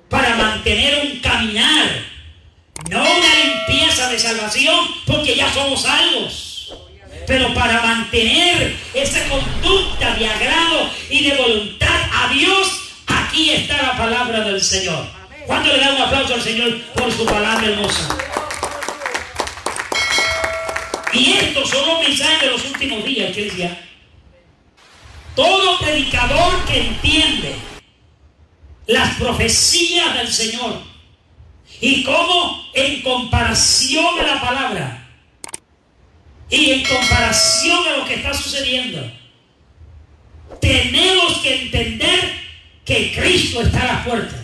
para mantener un caminar, no una limpieza de salvación, porque ya somos salvos. Pero para mantener esa conducta de agrado y de voluntad a Dios, aquí está la palabra del Señor. ¿Cuánto le da un aplauso al Señor por su palabra hermosa? Y estos son los mensajes de los últimos días, iglesia. Todo predicador que entiende las profecías del Señor y cómo en comparación a la palabra y en comparación a lo que está sucediendo, tenemos que entender que Cristo está a la puerta.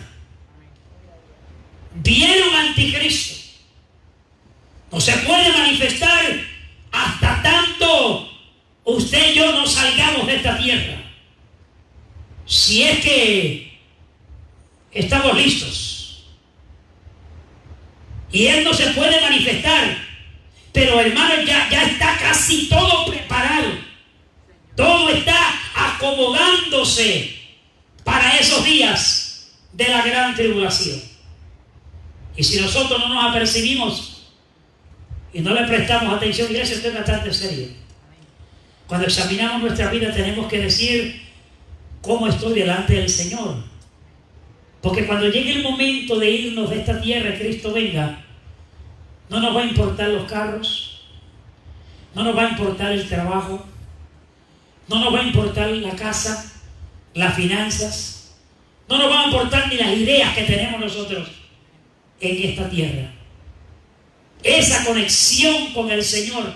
Viene un anticristo. No se puede manifestar hasta tanto usted y yo no salgamos de esta tierra. Si es que estamos listos. Y Él no se puede manifestar. Pero hermano, ya está casi todo preparado. Todo está acomodándose para esos días de la gran tribulación. Y si nosotros no nos apercibimos y no le prestamos atención, iglesia, esto es bastante serio. Cuando examinamos nuestra vida tenemos que decir cómo estoy delante del Señor. Porque cuando llegue el momento de irnos de esta tierra y Cristo venga, no nos va a importar los carros, no nos va a importar el trabajo, no nos va a importar la casa, las finanzas, no nos va a importar ni las ideas que tenemos nosotros en esta tierra. Esa conexión con el Señor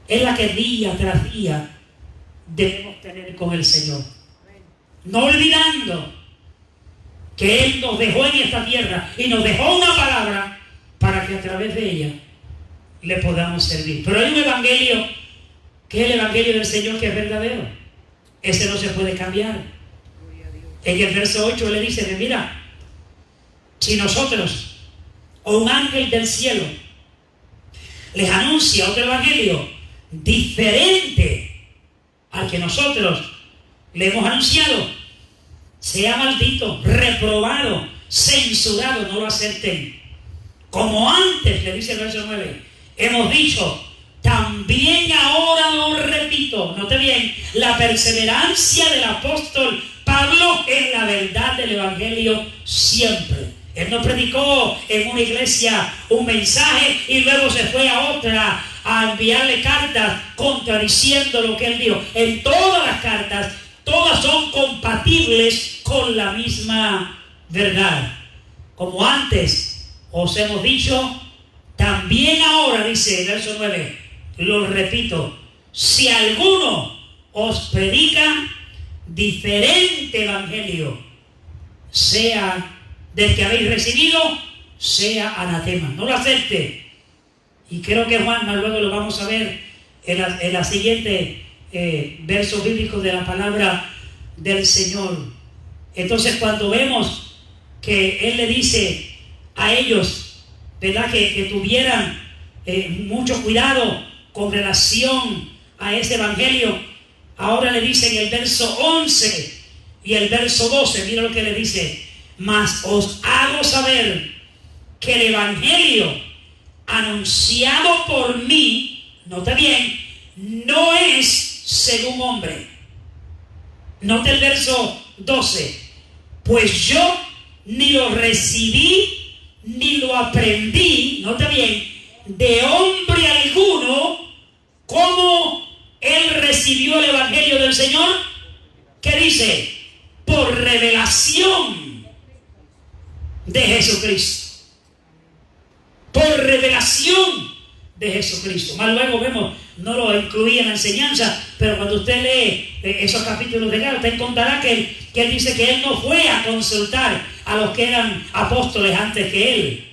es la que día tras día debemos tener con el Señor. No olvidando que Él nos dejó en esta tierra y nos dejó una palabra para que a través de ella le podamos servir. Pero hay un evangelio que es el evangelio del Señor, que es verdadero. Ese no se puede cambiar. En el verso 8 le dice, mira, si nosotros o un ángel del cielo les anuncia otro evangelio diferente al que nosotros le hemos anunciado, sea maldito, reprobado, censurado, no lo acepten. Como antes, le dice el verso 9, hemos dicho, también ahora lo repito. Note bien, la perseverancia del apóstol Pablo en la verdad del evangelio siempre. Él no predicó en una iglesia un mensaje y luego se fue a otra a enviarle cartas contradiciendo lo que él dijo. En todas las cartas, todas son compatibles con la misma verdad. Como antes os hemos dicho, también ahora, dice el verso 9, lo repito, si alguno os predica diferente evangelio, sea del que habéis recibido, sea anatema. No lo acepte. Y creo que Juan, más luego lo vamos a ver en la siguiente versos bíblicos de la palabra del Señor. Entonces, cuando vemos que Él le dice a ellos, ¿verdad?, que tuvieran mucho cuidado con relación a ese evangelio, ahora le dice en el verso 11 y el verso 12, mira lo que le dice: mas os hago saber que el evangelio anunciado por mí, nota bien, no es según hombre. Nota el verso 12, pues yo ni lo recibí ni lo aprendí, nota bien, de hombre alguno. ¿Cómo él recibió el evangelio del Señor? ¿Qué dice? Por revelación de Jesucristo. Por revelación de Jesucristo. Más luego vemos, no lo incluía en la enseñanza, pero cuando usted lee esos capítulos de Gálatas, encontrará que él dice que él no fue a consultar a los que eran apóstoles antes que él.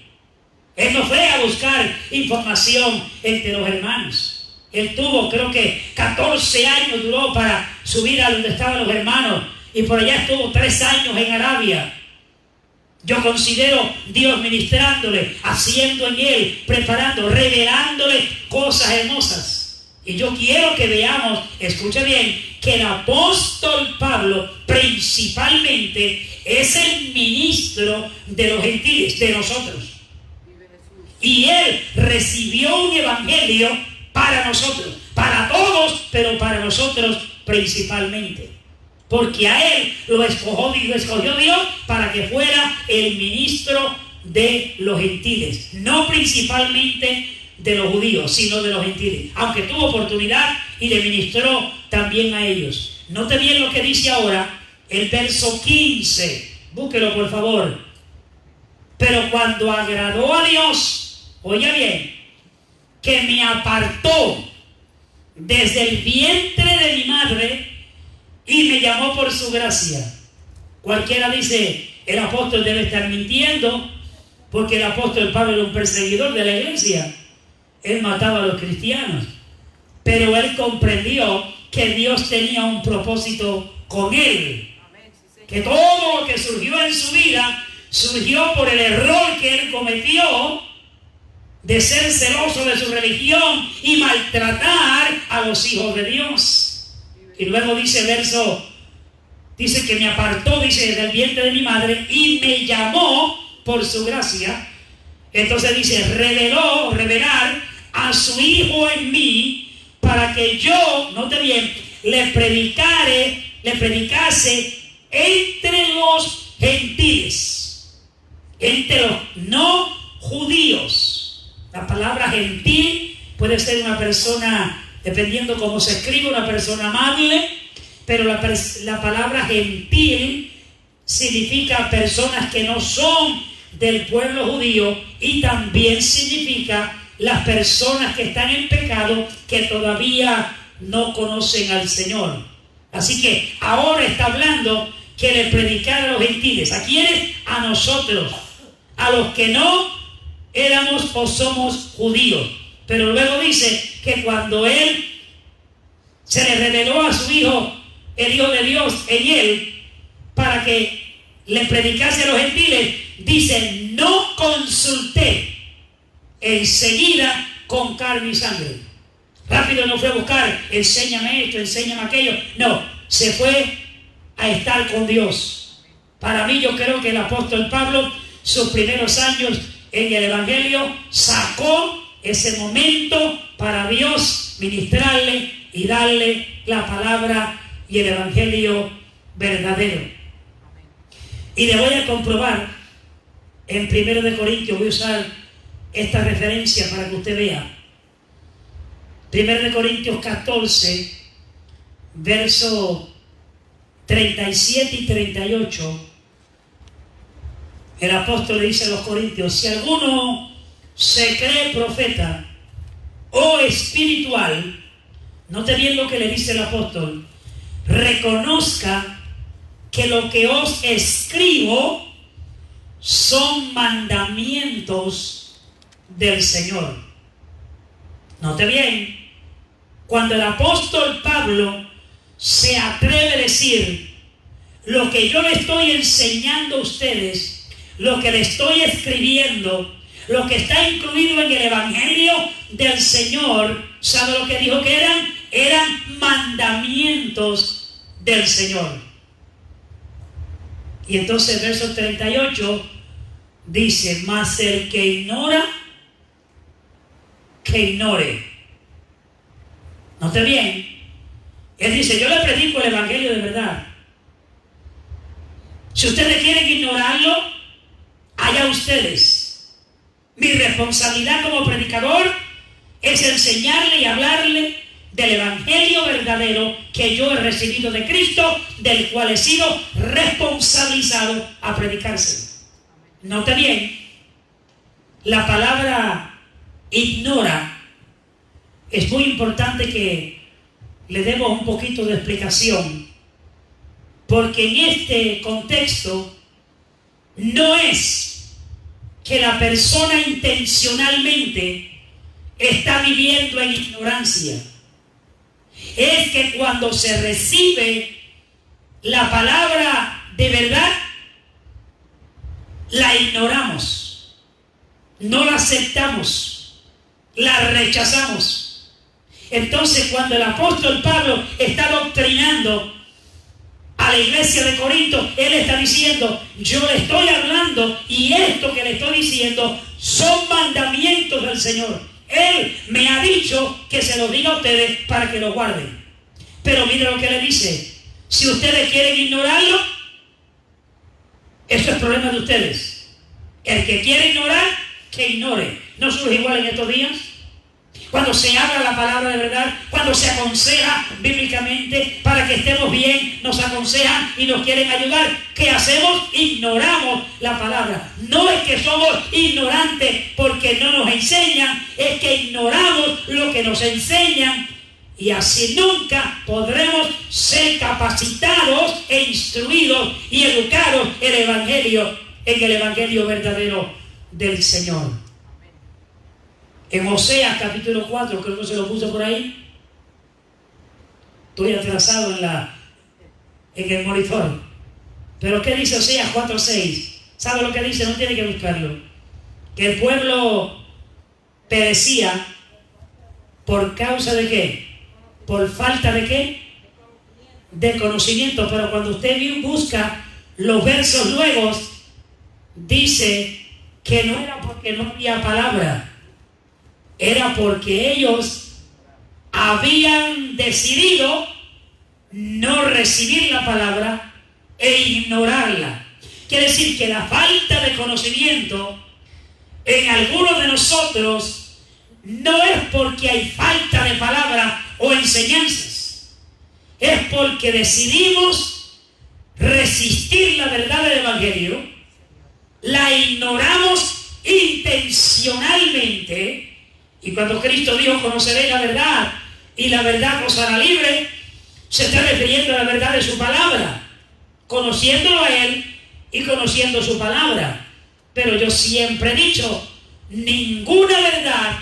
Él no fue a buscar información entre los hermanos. Él tuvo, creo que 14 años duró para subir a donde estaban los hermanos, y por allá estuvo 3 años en Arabia. Yo considero Dios ministrándole, haciendo en él, preparando, revelándole cosas hermosas. Y yo quiero que veamos, escuche bien, que el apóstol Pablo principalmente es el ministro de los gentiles, de nosotros. Y él recibió un evangelio para nosotros, para todos, pero para nosotros principalmente. Porque a él lo escogió Dios para que fuera el ministro de los gentiles. No principalmente de los judíos, sino de los gentiles. Aunque tuvo oportunidad y le ministró también a ellos. Note bien lo que dice ahora el verso 15 búsquelo por favor. Pero cuando agradó a Dios, oiga bien, que me apartó desde el vientre de mi madre y me llamó por su gracia. Cualquiera dice, el apóstol debe estar mintiendo, porque el apóstol Pablo era un perseguidor de la iglesia. Él mataba a los cristianos. Pero él comprendió que Dios tenía un propósito con él. Que todo lo que surgió en su vida surgió por el error que él cometió de ser celoso de su religión y maltratar a los hijos de Dios. Y luego dice el verso, dice que me apartó, dice, del vientre de mi madre y me llamó por su gracia. Entonces dice, revelar a su hijo en mí para que yo, note bien, le predicase entre los gentiles, entre los no judíos. La palabra gentil puede ser una persona, dependiendo cómo se escribe, una persona amable, pero la palabra gentil significa personas que no son del pueblo judío y también significa las personas que están en pecado, que todavía no conocen al Señor. Así que ahora está hablando que le predicara a los gentiles. ¿A quiénes? A nosotros, a los que no éramos o somos judíos. Pero luego dice que cuando él se le reveló a su hijo, el Hijo de Dios en él, para que le predicase a los gentiles, dice, no consulté enseguida con carne y sangre. Rápido no fue a buscar, enséñame esto, enséñame aquello. No, se fue a estar con Dios. Para mí, yo creo que el apóstol Pablo, sus primeros años en el Evangelio, sacó ese momento para Dios ministrarle y darle la palabra y el Evangelio verdadero. Y le voy a comprobar en 1 Corintios, voy a usar esta referencia para que usted vea. 1 Corintios 14, verso 37 y 38. El apóstol le dice a los corintios, si alguno se cree profeta o espiritual, note bien lo que le dice el apóstol, reconozca que lo que os escribo son mandamientos del Señor. Note bien, cuando el apóstol Pablo se atreve a decir, lo que yo le estoy enseñando a ustedes, lo que le estoy escribiendo, lo que está incluido en el Evangelio del Señor, ¿sabe lo que dijo que eran? Eran mandamientos del Señor. Y entonces el verso 38 dice, mas el que ignora, que ignore. Note bien, él dice, yo le predico el Evangelio de verdad. Si ustedes quieren ignorarlo, allá ustedes. Mi responsabilidad como predicador es enseñarle y hablarle del Evangelio verdadero que yo he recibido de Cristo, del cual he sido responsabilizado a predicárselo. Note bien, la palabra ignora es muy importante que le demos un poquito de explicación, porque en este contexto no es que la persona intencionalmente está viviendo en ignorancia. Es que cuando se recibe la palabra de verdad, la ignoramos, no la aceptamos, la rechazamos. Entonces, cuando el apóstol Pablo está doctrinando a la iglesia de Corinto, él está diciendo, yo le estoy hablando y esto que le estoy diciendo son mandamientos del Señor. Él me ha dicho que se los diga a ustedes para que lo guarden. Pero mire lo que le dice, si ustedes quieren ignorarlo, eso es problema de ustedes. El que quiere ignorar, que ignore. ¿No surge igual en estos días? cuando se habla la palabra de verdad, cuando se aconseja bíblicamente para que estemos bien, nos aconsejan y nos quieren ayudar. ¿Qué hacemos? Ignoramos la palabra. No es que somos ignorantes porque no nos enseñan, es que ignoramos lo que nos enseñan y así nunca podremos ser capacitados e instruidos y educados en el evangelio verdadero del Señor. En Oseas capítulo 4, creo que se lo puse por ahí. Estoy atrasado en el monitor. Pero ¿qué dice Oseas 4:6? ¿Sabe lo que dice? No tiene que buscarlo. Que el pueblo perecía por causa de ¿qué? Por falta de ¿qué? De conocimiento. Pero cuando usted busca los versos luego, dice que no era porque no había palabra. Era porque ellos habían decidido no recibir la palabra e ignorarla. Quiere decir que la falta de conocimiento en algunos de nosotros no es porque hay falta de palabra o enseñanzas. Es porque decidimos resistir la verdad del Evangelio, la ignoramos intencionalmente. Y cuando Cristo dijo, conoceréis la verdad y la verdad os hará libre, se está refiriendo a la verdad de su palabra, conociéndolo a Él y conociendo su palabra. Pero yo siempre he dicho, ninguna verdad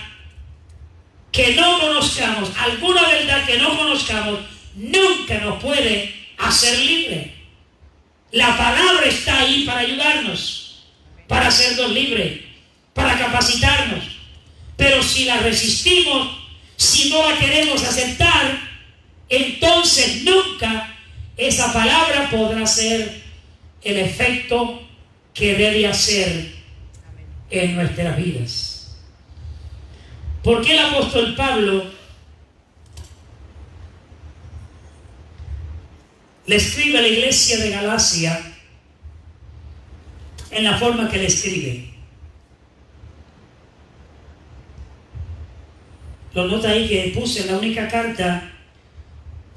que no conozcamos, alguna verdad que no conozcamos, nunca nos puede hacer libre. La palabra está ahí para ayudarnos, para hacernos libres, para capacitarnos. Pero si la resistimos, si no la queremos aceptar, entonces nunca esa palabra podrá ser el efecto que debe hacer en nuestras vidas. ¿Por qué el apóstol Pablo le escribe a la iglesia de Galacia en la forma que le escribe? Lo nota ahí que puse la única carta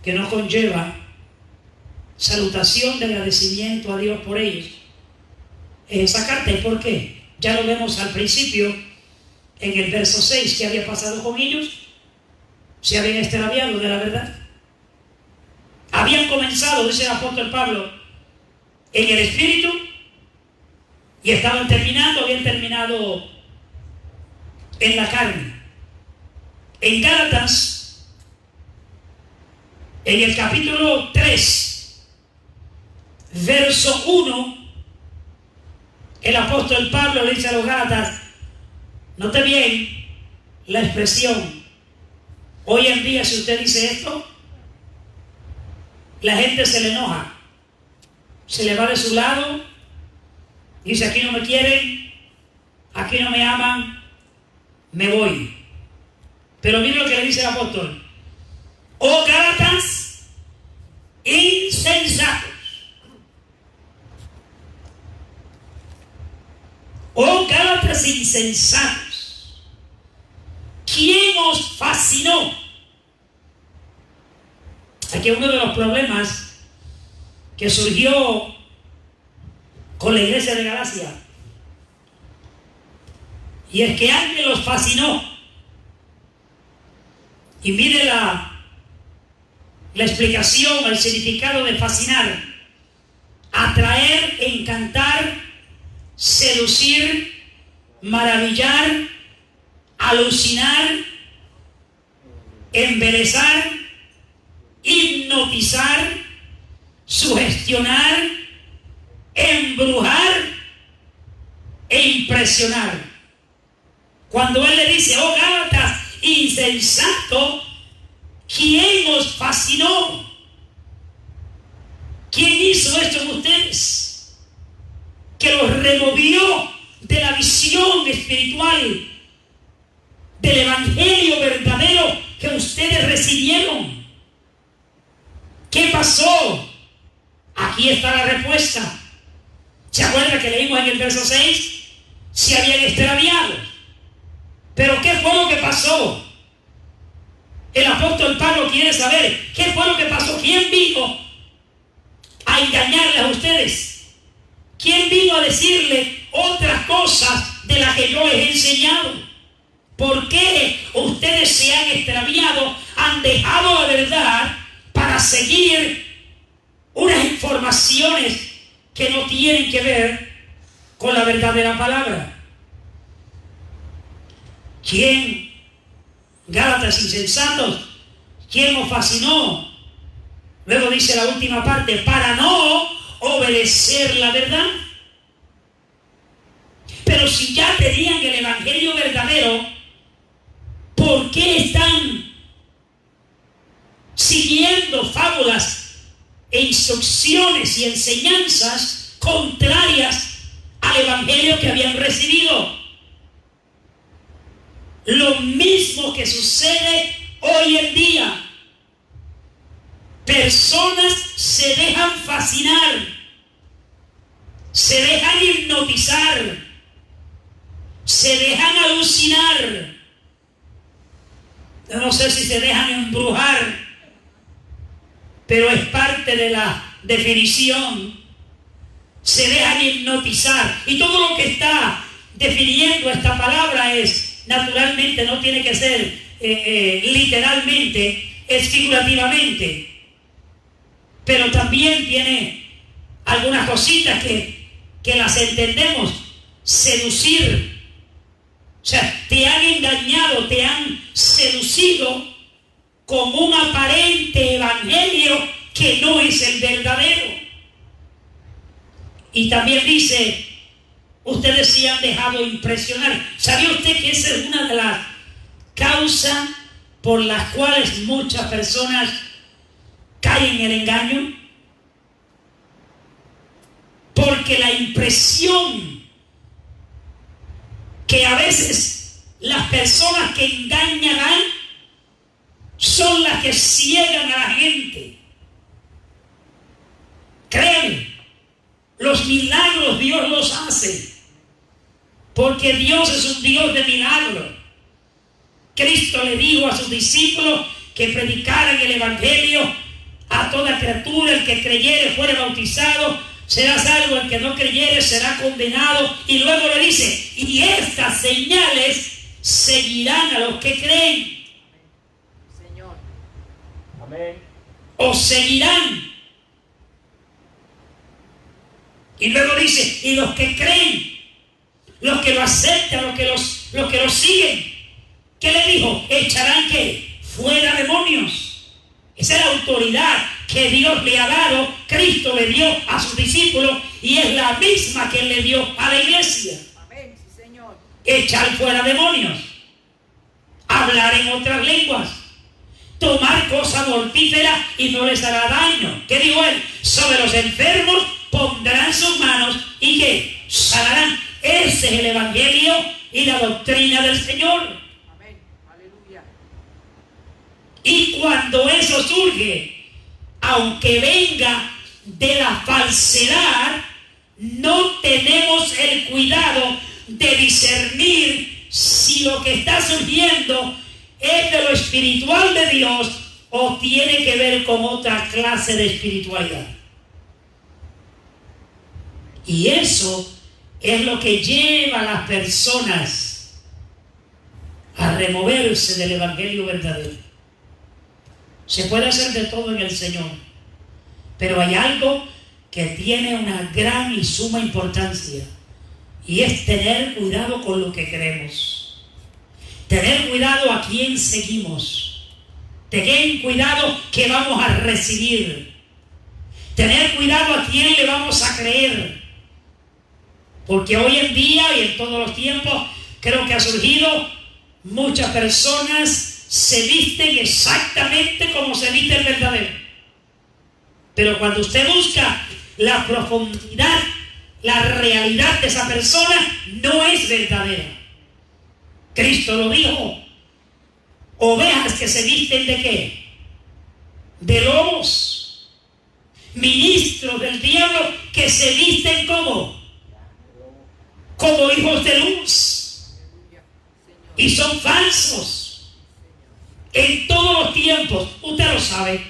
que no conlleva salutación de agradecimiento a Dios por ellos. Esa carta, ¿y por qué? Ya lo vemos al principio, en el verso 6, ¿qué había pasado con ellos? Se habían extraviado de la verdad. Habían comenzado, dice el apóstol Pablo, en el Espíritu y habían terminado en la carne. En Gálatas, en el capítulo 3, verso 1, el apóstol Pablo le dice a los Gálatas, note bien la expresión, hoy en día si usted dice esto, la gente se le enoja, se le va de su lado, dice aquí no me quieren, aquí no me aman, me voy. Pero mire lo que le dice el apóstol. Oh Gálatas, insensatos. Oh Gálatas insensatos. ¿Quién os fascinó? Aquí uno de los problemas que surgió con la iglesia de Galacia. Y es que alguien los fascinó. Y mire la explicación, el significado de fascinar: atraer, encantar, seducir, maravillar, alucinar, embelezar, hipnotizar, sugestionar, embrujar e impresionar. Cuando él le dice, oh Gálatas, insensato, ¿quién os fascinó? ¿Quién hizo esto en ustedes? Que los removió de la visión espiritual, del evangelio verdadero que ustedes recibieron. ¿Qué pasó? Aquí está la respuesta. ¿Se acuerdan que leímos en el verso 6? Se habían extraviado. ¿Pero qué fue lo que pasó? quiere saber qué fue lo que pasó. ¿Quién vino a engañarles a ustedes? ¿Quién vino a decirle otras cosas de las que yo les he enseñado? ¿Por qué ustedes se han extraviado, han dejado la verdad para seguir unas informaciones que no tienen que ver con la verdad de la palabra? ¿Quién? Gálatas insensatos. ¿Quién os fascinó? Luego dice la última parte, para no obedecer la verdad. Pero si ya tenían el evangelio verdadero, ¿por qué están siguiendo fábulas e instrucciones y enseñanzas contrarias al evangelio que habían recibido? Lo mismo que sucede hoy en día. Personas se dejan fascinar, se dejan hipnotizar, se dejan alucinar. Yo no sé si se dejan embrujar, pero es parte de la definición. Se dejan hipnotizar. Y todo lo que está definiendo esta palabra es, naturalmente, no tiene que ser literalmente, es figurativamente. Pero también tiene algunas cositas que las entendemos. Seducir. O sea, te han engañado, te han seducido con un aparente evangelio que no es el verdadero. Y también dice, ustedes se han dejado impresionar. ¿Sabía usted que esa es una de las causas por las cuales muchas personas caen en el engaño? Porque la impresión que a veces las personas que engañan dan son las que ciegan a la gente. Créeme, los milagros Dios los hace, porque Dios es un Dios de milagros. Cristo le dijo a sus discípulos que predicaran el evangelio a toda criatura. El que creyere fuere bautizado será salvo, el que no creyere será condenado. Y luego le dice, y estas señales seguirán a los que creen. Señor. Amén. O seguirán. Y luego dice, y los que creen, los que lo aceptan, los que lo siguen. ¿Qué le dijo? Echarán ¿qué? Fuera demonios. Esa es la autoridad que Dios le ha dado, Cristo le dio a sus discípulos, y es la misma que Él le dio a la iglesia. Amén, sí, Señor. Echar fuera demonios, hablar en otras lenguas, tomar cosas mortíferas y no les hará daño. ¿Qué dijo Él? Sobre los enfermos pondrán sus manos y ¿qué? Sanarán. Ese es el evangelio y la doctrina del Señor. Amén, aleluya. Y cuando eso surge, aunque venga de la falsedad, no tenemos el cuidado de discernir si lo que está surgiendo es de lo espiritual de Dios o tiene que ver con otra clase de espiritualidad. Y eso es lo que lleva a las personas a removerse del evangelio verdadero. Se puede hacer de todo en el Señor, pero hay algo que tiene una gran y suma importancia, y es tener cuidado con lo que creemos, tener cuidado a quién seguimos, tener cuidado que vamos a recibir, tener cuidado a quién le vamos a creer, porque hoy en día y en todos los tiempos creo que ha surgido muchas personas se visten exactamente como se viste el verdadero. Pero cuando usted busca la profundidad, la realidad de esa persona no es verdadera. Cristo lo dijo. Ovejas que se visten ¿de qué? De lobos. Ministros del diablo que se visten como hijos de luz. Y son falsos. En todos los tiempos, usted lo sabe,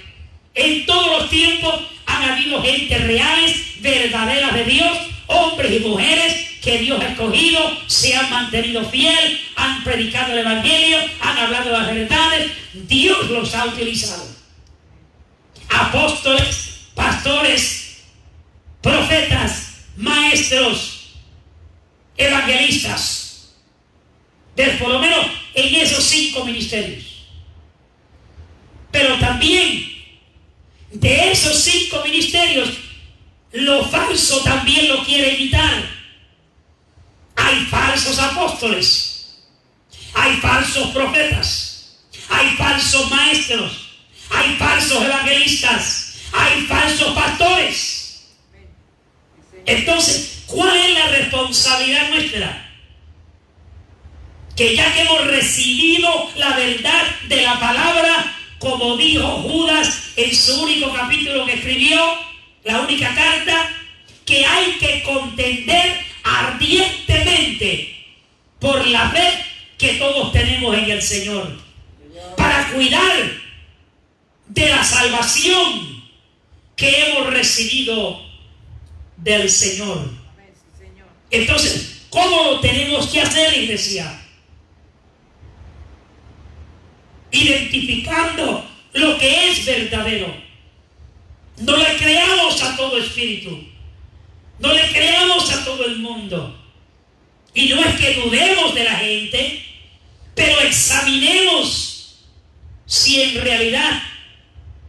en todos los tiempos han habido gente reales, verdaderas de Dios, hombres y mujeres que Dios ha escogido, se han mantenido fiel, han predicado el Evangelio, han hablado las verdades. Dios los ha utilizado. Apóstoles, pastores, profetas, maestros, evangelistas, por lo menos en esos 5 ministerios. Pero también de esos 5 ministerios, lo falso también lo quiere imitar. Hay falsos apóstoles, hay falsos profetas, hay falsos maestros, hay falsos evangelistas, hay falsos pastores. Entonces, ¿cuál es la responsabilidad nuestra? Que ya que hemos recibido la verdad de la palabra, como dijo Judas en su único capítulo que escribió, la única carta, que hay que contender ardientemente por la fe que todos tenemos en el Señor, para cuidar de la salvación que hemos recibido del Señor. Entonces, ¿cómo lo tenemos que hacer, iglesia? Identificando lo que es verdadero. No le creamos a todo espíritu, no le creamos a todo el mundo. Y no es que dudemos de la gente, pero examinemos si en realidad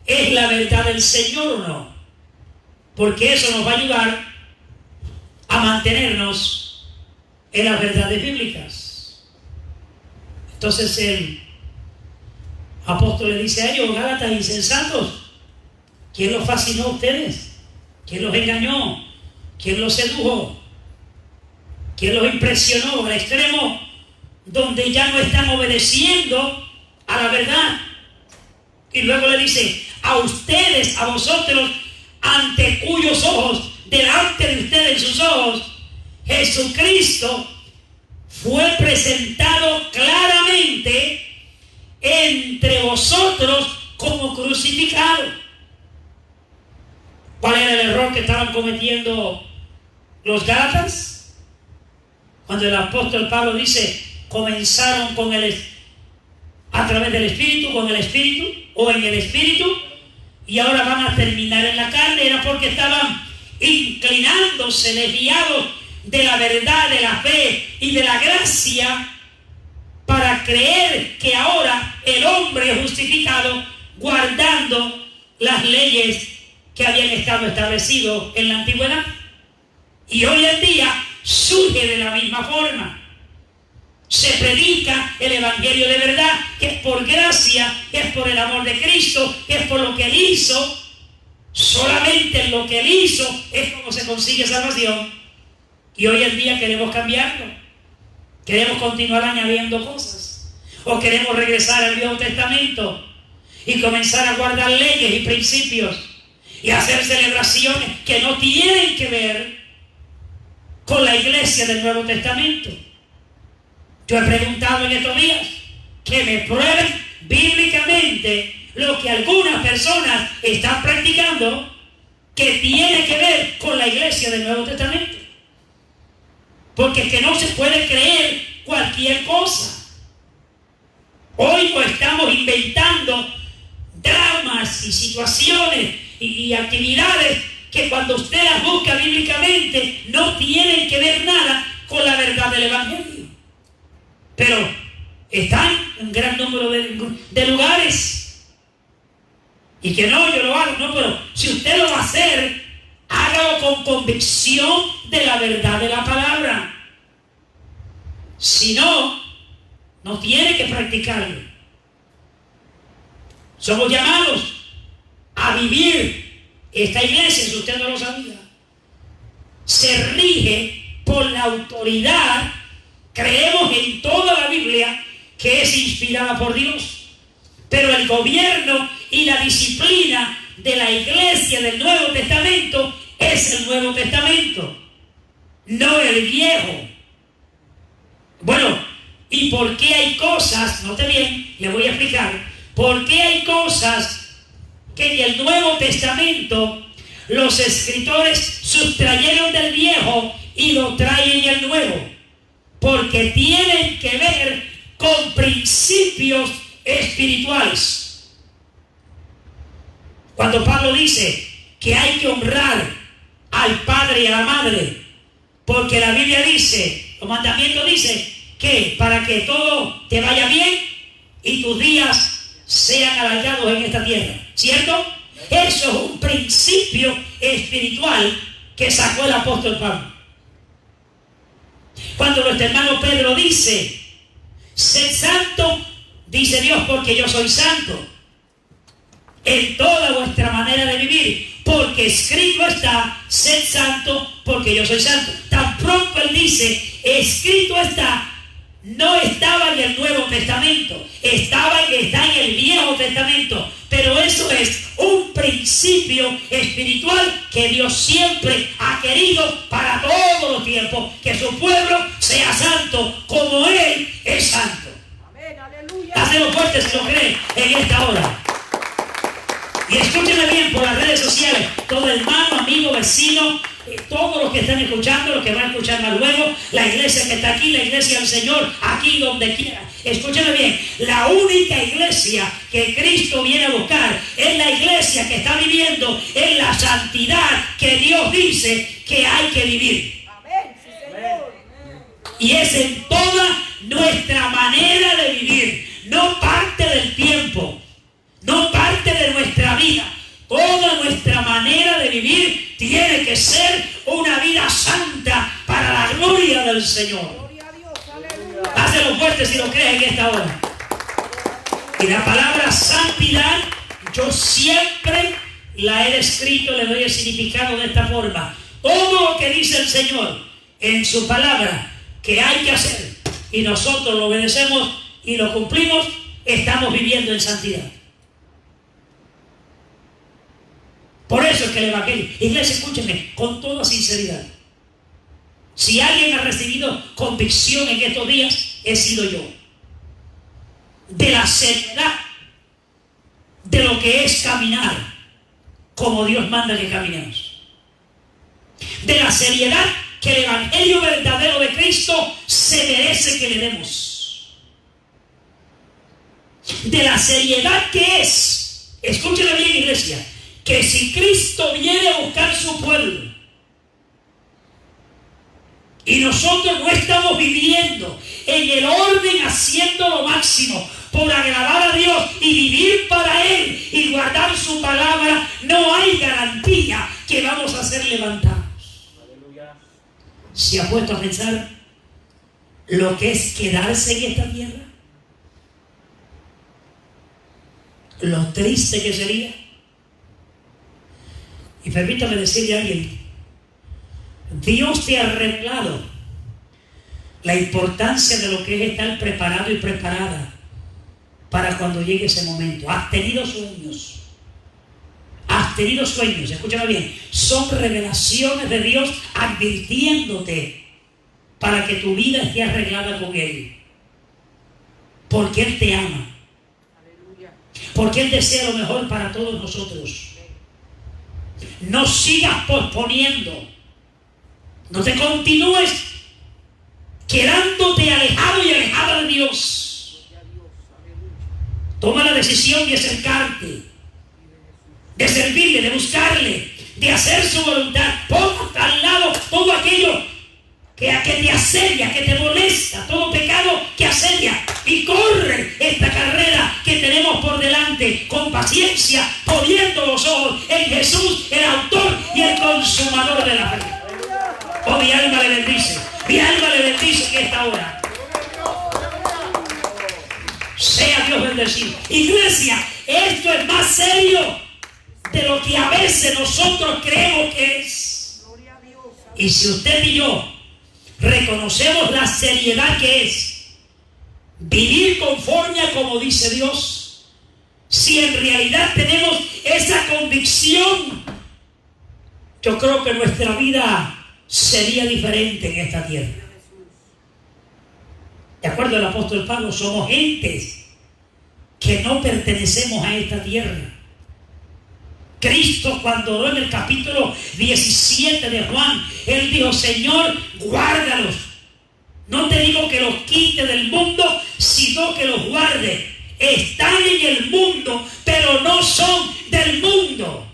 es la verdad del Señor o no, porque eso nos va a ayudar a mantenernos en las verdades bíblicas. Entonces el apóstol le dice a ellos: Gálatas insensatos, ¿quién los fascinó a ustedes? ¿Quién los engañó? ¿Quién los sedujo? ¿Quién los impresionó al extremo donde ya no están obedeciendo a la verdad? Y luego le dice: a ustedes, a vosotros, ante cuyos ojos, delante de ustedes, sus ojos, Jesucristo fue presentado claramente entre vosotros como crucificado. ¿Cuál era el error que estaban cometiendo los gálatas? Cuando el apóstol Pablo dice: comenzaron a través del Espíritu, con el Espíritu o en el Espíritu, y ahora van a terminar en la carne. Era porque estaban inclinándose, desviados de la verdad, de la fe y de la gracia, para creer que ahora el hombre es justificado guardando las leyes que habían estado establecidas en la antigüedad. Y hoy en día surge de la misma forma. Se predica el evangelio de verdad, que es por gracia, que es por el amor de Cristo, que es por lo que Él hizo. Solamente en lo que Él hizo es como se consigue salvación. Y hoy en día queremos cambiarlo. Queremos continuar añadiendo cosas. O queremos regresar al Viejo Testamento y comenzar a guardar leyes y principios y hacer celebraciones que no tienen que ver con la iglesia del Nuevo Testamento. Yo he preguntado en estos días que me prueben bíblicamente lo que algunas personas están practicando que tiene que ver con la iglesia del Nuevo Testamento. Porque es que no se puede creer cualquier cosa. Hoy pues estamos inventando dramas y situaciones y actividades que cuando usted las busca bíblicamente no tienen que ver nada con la verdad del evangelio. Pero están un gran número de lugares. Y que no, yo lo hago, no, pero si usted lo va a hacer, hágalo con convicción de la verdad de la palabra. Si no, no tiene que practicarlo. Somos llamados a vivir. Esta iglesia, si usted no lo sabía, se rige por la autoridad. Creemos en toda la Biblia que es inspirada por Dios, pero el gobierno y la disciplina de la iglesia del Nuevo Testamento es el Nuevo Testamento, no el Viejo. Bueno, ¿y por qué hay cosas? Note bien, le voy a explicar. ¿Por qué hay cosas que en el Nuevo Testamento los escritores sustrayeron del Viejo y lo traen en el Nuevo? Porque tienen que ver con principios espirituales. Cuando Pablo dice que hay que honrar al padre y a la madre, porque la Biblia dice, los mandamientos dicen que para que todo te vaya bien y tus días sean alargados en esta tierra, ¿cierto? Eso es un principio espiritual que sacó el apóstol Pablo. Cuando nuestro hermano Pedro dice, sed santo, dice Dios, porque yo soy santo, en toda vuestra manera de vivir, porque escrito está, sed santo, porque yo soy santo. Tan pronto él dice, escrito está, no estaba en el Nuevo Testamento, está en el Viejo Testamento, pero eso es un principio espiritual que Dios siempre ha querido para todos los tiempos, que su pueblo sea santo como Él es santo. Amén, aleluya. Hacelo fuerte si lo creen en esta hora. Y escúchenme bien por las redes sociales, todo hermano, amigo, vecino, todos los que están escuchando, los que van a escuchar más luego, la iglesia que está aquí, la iglesia del Señor, aquí donde quiera. Escúchenme bien, la única iglesia que Cristo viene a buscar es la iglesia que está viviendo en la santidad que Dios dice que hay que vivir. Amén, sí, Señor. Y es en toda nuestra manera de vivir, no parte del tiempo, no parte de nuestra vida. Toda nuestra manera de vivir tiene que ser una vida santa para la gloria del Señor. Gloria a Dios, aleluya. Hácelo fuerte si lo crees en esta hora. Y la palabra santidad, yo siempre la he descrito, le doy el significado de esta forma. Todo lo que dice el Señor en su palabra que hay que hacer y nosotros lo obedecemos y lo cumplimos, estamos viviendo en santidad. Por eso es que el Evangelio, iglesia, escúchenme, con toda sinceridad. Si alguien ha recibido convicción en estos días, he sido yo. De la seriedad de lo que es caminar como Dios manda que caminemos. De la seriedad que el Evangelio verdadero de Cristo se merece que le demos. De la seriedad que es, escúchenme bien, iglesia, que si Cristo viene a buscar su pueblo y nosotros no estamos viviendo en el orden, haciendo lo máximo por agradar a Dios y vivir para Él y guardar su palabra, no hay garantía que vamos a ser levantados. Aleluya. ¿Se ha puesto a pensar lo que es quedarse en esta tierra? Lo triste que sería. Y permítame decirle a alguien, Dios te ha revelado la importancia de lo que es estar preparado y preparada para cuando llegue ese momento. Has tenido sueños, escúchame bien, son revelaciones de Dios advirtiéndote para que tu vida esté arreglada con Él. Porque Él te ama. Aleluya. Porque Él desea lo mejor para todos nosotros. No sigas posponiendo. No te continúes quedándote alejado y alejada de Dios. Toma la decisión de acercarte, de servirle, de buscarle, de hacer su voluntad. Pon al lado todo aquello que te asedia, que te molesta, todo pecado que asedia, y corre esta carrera que tenemos por delante con paciencia, poniendo los ojos en Jesús, el autor y el consumador de la fe. Oh, mi alma le bendice, mi alma le bendice en esta hora. Sea Dios bendecido. Iglesia, esto es más serio de lo que a veces nosotros creemos que es. Y si usted y yo reconocemos la seriedad que es vivir conforme a como dice Dios, si en realidad tenemos esa convicción, yo creo que nuestra vida sería diferente en esta tierra. De acuerdo al apóstol Pablo, somos gentes que no pertenecemos a esta tierra. Cristo, cuando oró en el capítulo 17 de Juan, Él dijo: Señor, guárdalos. No te digo que los quite del mundo, sino que los guarde. Están en el mundo, pero no son del mundo.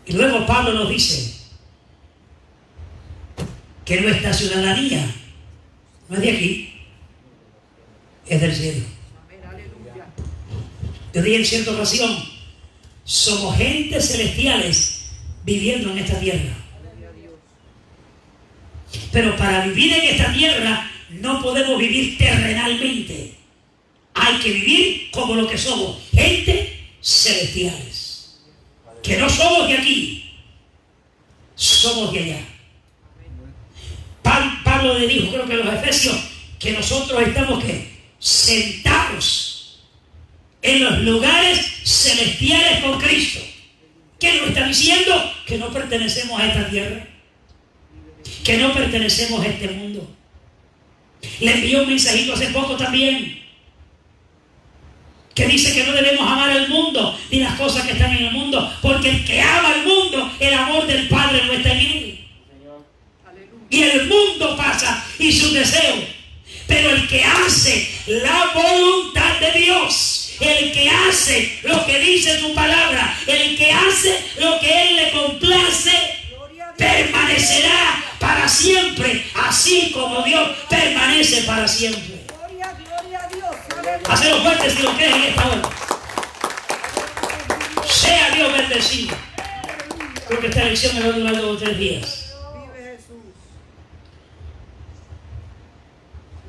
Y luego Pablo nos dice que nuestra ciudadanía no es de aquí, es del cielo. Yo dije en cierta ocasión: somos gentes celestiales viviendo en esta tierra. Pero para vivir en esta tierra no podemos vivir terrenalmente. Hay que vivir como lo que somos, gente celestiales. Que no somos de aquí, somos de allá. Pablo le dijo, creo que a los Efesios, que nosotros estamos ¿qué? Sentados en los lugares celestiales con Cristo. ¿Qué nos está diciendo? Que no pertenecemos a esta tierra, que no pertenecemos a este mundo. Le envió un mensajito hace poco también, que dice que no debemos amar al mundo ni las cosas que están en el mundo, porque el que ama al mundo, el amor del Padre no está en él. Y el mundo pasa y sus deseos, pero el que hace la voluntad de Dios, el que hace lo que dice su palabra, el que hace lo que Él le complace, permanecerá para siempre, así como Dios permanece para siempre. Gloria a Dios. Hacelo fuerte si lo crees en esta hora. Sea Dios bendecido. Creo que esta lección me va a durar 2 o 3 días. Vive Jesús.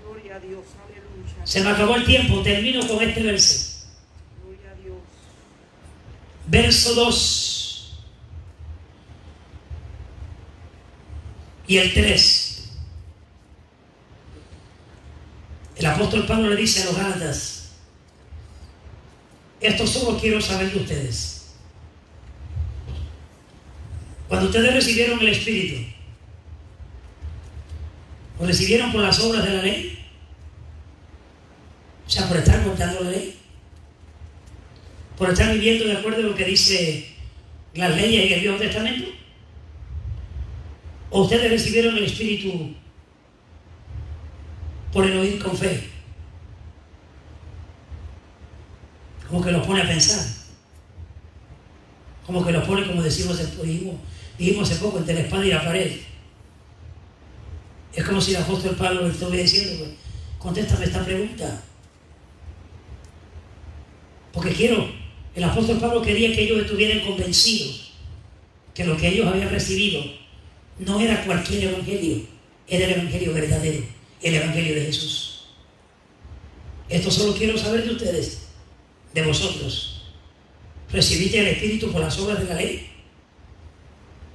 Gloria a Dios. Aleluya. Se me acabó el tiempo, termino con este verso. Gloria a Dios. Verso 2 y el 3. El apóstol Pablo le dice a los Gálatas: esto solo quiero saber de ustedes. Cuando ustedes recibieron el Espíritu, ¿lo recibieron por las obras de la ley? O sea, por estar guardando la ley, por estar viviendo de acuerdo a lo que dice las leyes en el Viejo Testamento. ¿O ustedes recibieron el Espíritu por el oír con fe? Como que los pone a pensar, como que los pone, como dijimos hace poco, entre la espada y la pared. Es como si el apóstol Pablo le estuviera diciendo: pues, contéstame esta pregunta, porque el apóstol Pablo quería que ellos estuvieran convencidos que lo que ellos habían recibido no era cualquier evangelio, era el evangelio verdadero, el evangelio de Jesús. Esto solo quiero saber de ustedes, de vosotros. ¿Recibiste el Espíritu por las obras de la ley?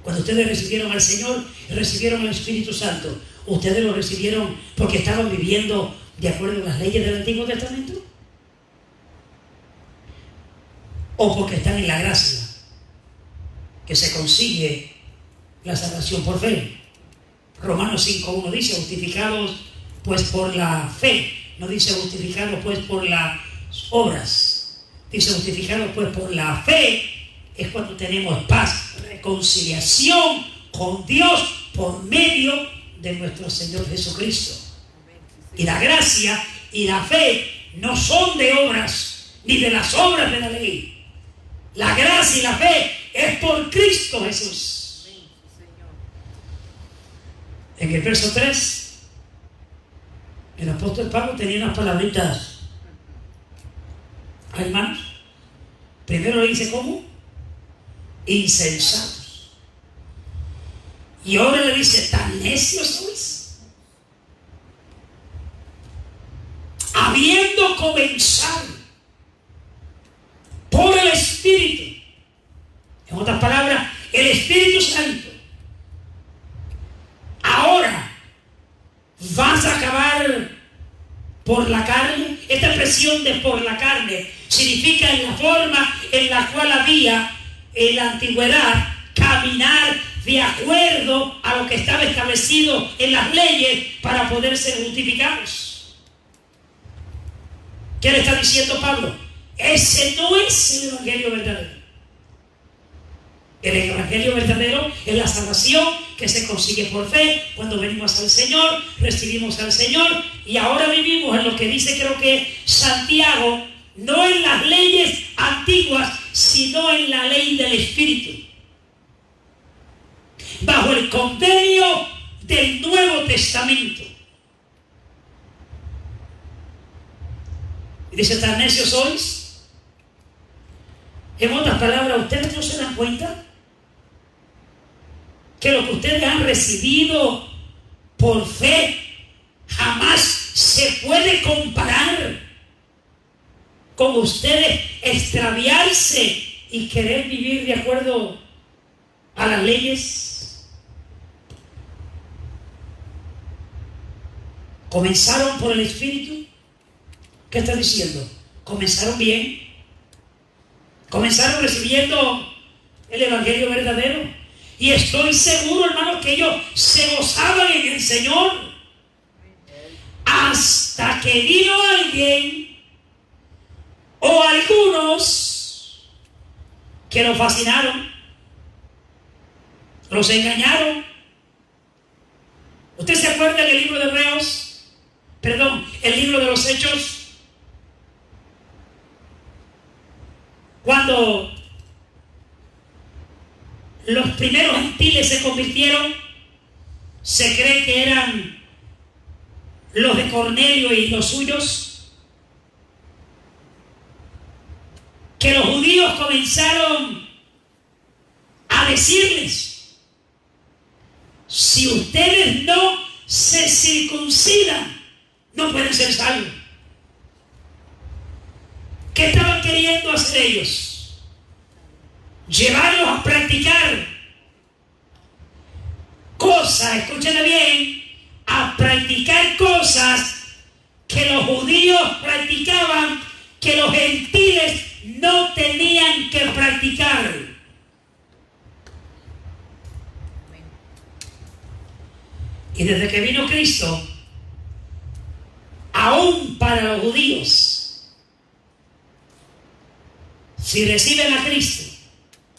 Cuando ustedes recibieron al Señor, recibieron el Espíritu Santo, ¿ustedes lo recibieron porque estaban viviendo de acuerdo a las leyes del Antiguo Testamento? ¿O porque están en la gracia que se consigue la salvación por fe? Romanos 5:1 dice: justificados pues por la fe. No dice justificados pues por las obras, dice justificados pues por la fe. Es cuando tenemos paz, reconciliación con Dios por medio de nuestro Señor Jesucristo. Y la gracia y la fe no son de obras, ni de las obras de la ley. La gracia y la fe es por Cristo Jesús. En el verso 3, el apóstol Pablo tenía unas palabritas, hermanos. Primero le dice: ¿cómo? Insensatos. Y ahora le dice: ¿tan necios sois? Habiendo comenzado por el Espíritu, en otras palabras, el Espíritu Santo, ahora vas a acabar por la carne. Esta expresión de por la carne significa en la forma en la cual había en la antigüedad caminar de acuerdo a lo que estaba establecido en las leyes para poder ser justificados. ¿Qué le está diciendo Pablo? Ese no es el evangelio verdadero. El evangelio verdadero es la salvación que se consigue por fe. Cuando venimos al Señor, recibimos al Señor y ahora vivimos en lo que dice, creo que Santiago, no en las leyes antiguas, sino en la ley del Espíritu, bajo el convenio del Nuevo Testamento. Y dice, ¿tan necios sois? En otras palabras, ¿ustedes no se dan cuenta que lo que ustedes han recibido por fe jamás se puede comparar con ustedes extraviarse y querer vivir de acuerdo a las leyes? ¿Comenzaron por el Espíritu? ¿Qué está diciendo? ¿Comenzaron bien? ¿Comenzaron recibiendo el evangelio verdadero? Y estoy seguro, hermanos, que ellos se gozaban en el Señor hasta que vino alguien o algunos que los fascinaron, los engañaron. ¿Usted se acuerda del libro de Hebreos? Perdón, el libro de los Hechos. Cuando los primeros gentiles se convirtieron, se cree que eran los de Cornelio y los suyos, que los judíos comenzaron a decirles: si ustedes no se circuncidan, no pueden ser salvos. ¿Qué estaban queriendo hacer ellos? Llevarlos a practicar cosas, escúchenme bien, a practicar cosas que los judíos practicaban, que los gentiles no tenían que practicar. Y desde que vino Cristo, aún para los judíos, si reciben a Cristo,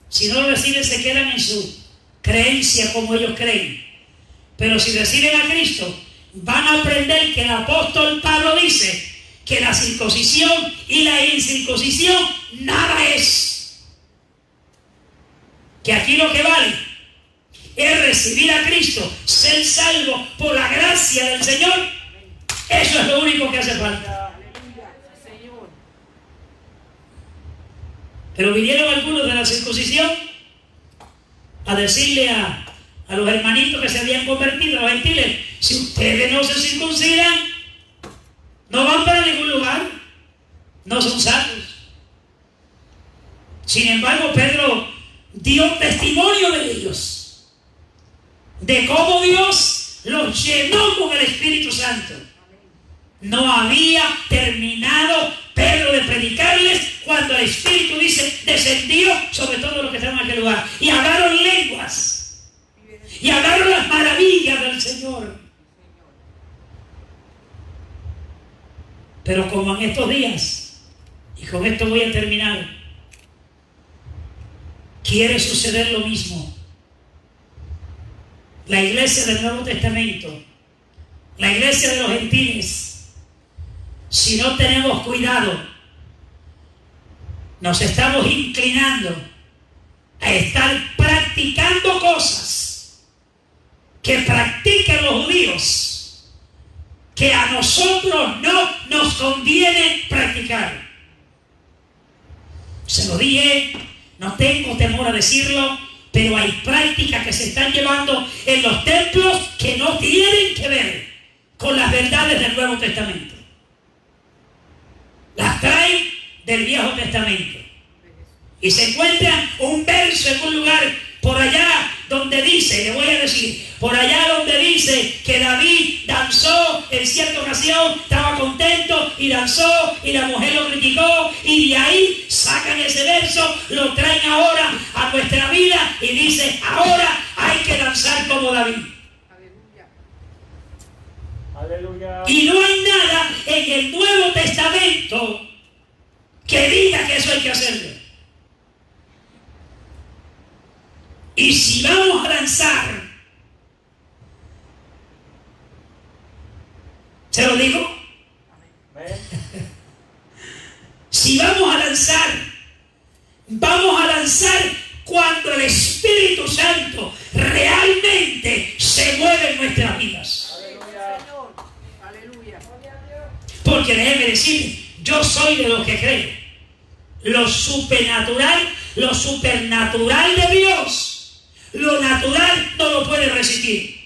si no lo reciben, se quedan en su creencia como ellos creen. Pero si reciben a Cristo, van a aprender que el apóstol Pablo dice que la circuncisión y la incircuncisión nada es. Que aquí lo que vale es recibir a Cristo, ser salvo por la gracia del Señor. Eso es lo único que hace falta. Pero vinieron algunos de la circuncisión a decirle a los hermanitos que se habían convertido, a los gentiles: si ustedes no se circuncidan, no van para ningún lugar, no son salvos. Sin embargo, Pedro dio testimonio de ellos, de cómo Dios los llenó con el Espíritu Santo. No había terminado Pedro de predicarles cuando el Espíritu, dice, descendió sobre todos los que estaban en aquel lugar. Y hablaron lenguas. Y hablaron las maravillas del Señor. Pero como en estos días, y con esto voy a terminar, quiere suceder lo mismo. La iglesia del Nuevo Testamento, la iglesia de los gentiles, si no tenemos cuidado, nos estamos inclinando a estar practicando cosas que practican los judíos, que a nosotros no nos conviene practicar. Se lo dije, no tengo temor a decirlo, pero hay prácticas que se están llevando en los templos que no tienen que ver con las verdades del Nuevo Testamento. Las traen del Viejo Testamento. Y se encuentra un verso en un lugar por allá donde dice, le voy a decir, por allá donde dice que David danzó en cierta ocasión, estaba contento y danzó y la mujer lo criticó, y de ahí sacan ese verso, lo traen ahora a nuestra vida y dice, ahora hay que danzar como David. Aleluya. Y no hay nada en el Nuevo Testamento documento que diga que eso hay que hacerlo. Y si vamos a lanzar, ¿se lo digo? Si vamos a lanzar cuando el Espíritu Santo realmente se mueve en nuestras vidas. Aleluya. Porque déjeme decir, yo soy de los que creo. Lo supernatural de Dios, lo natural no lo puede resistir.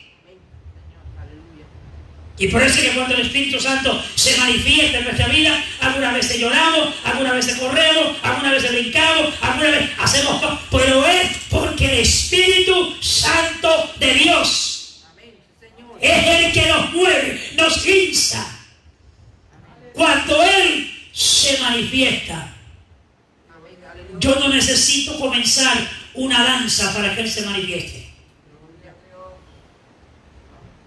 Y por eso es que cuando el Espíritu Santo se manifiesta en nuestra vida, algunas veces lloramos, algunas veces corremos, algunas veces brincamos, algunas veces hacemos cosas, pero es porque el Espíritu Santo de Dios es el que nos mueve, nos insta. Cuando Él se manifiesta, yo no necesito comenzar una danza para que Él se manifieste.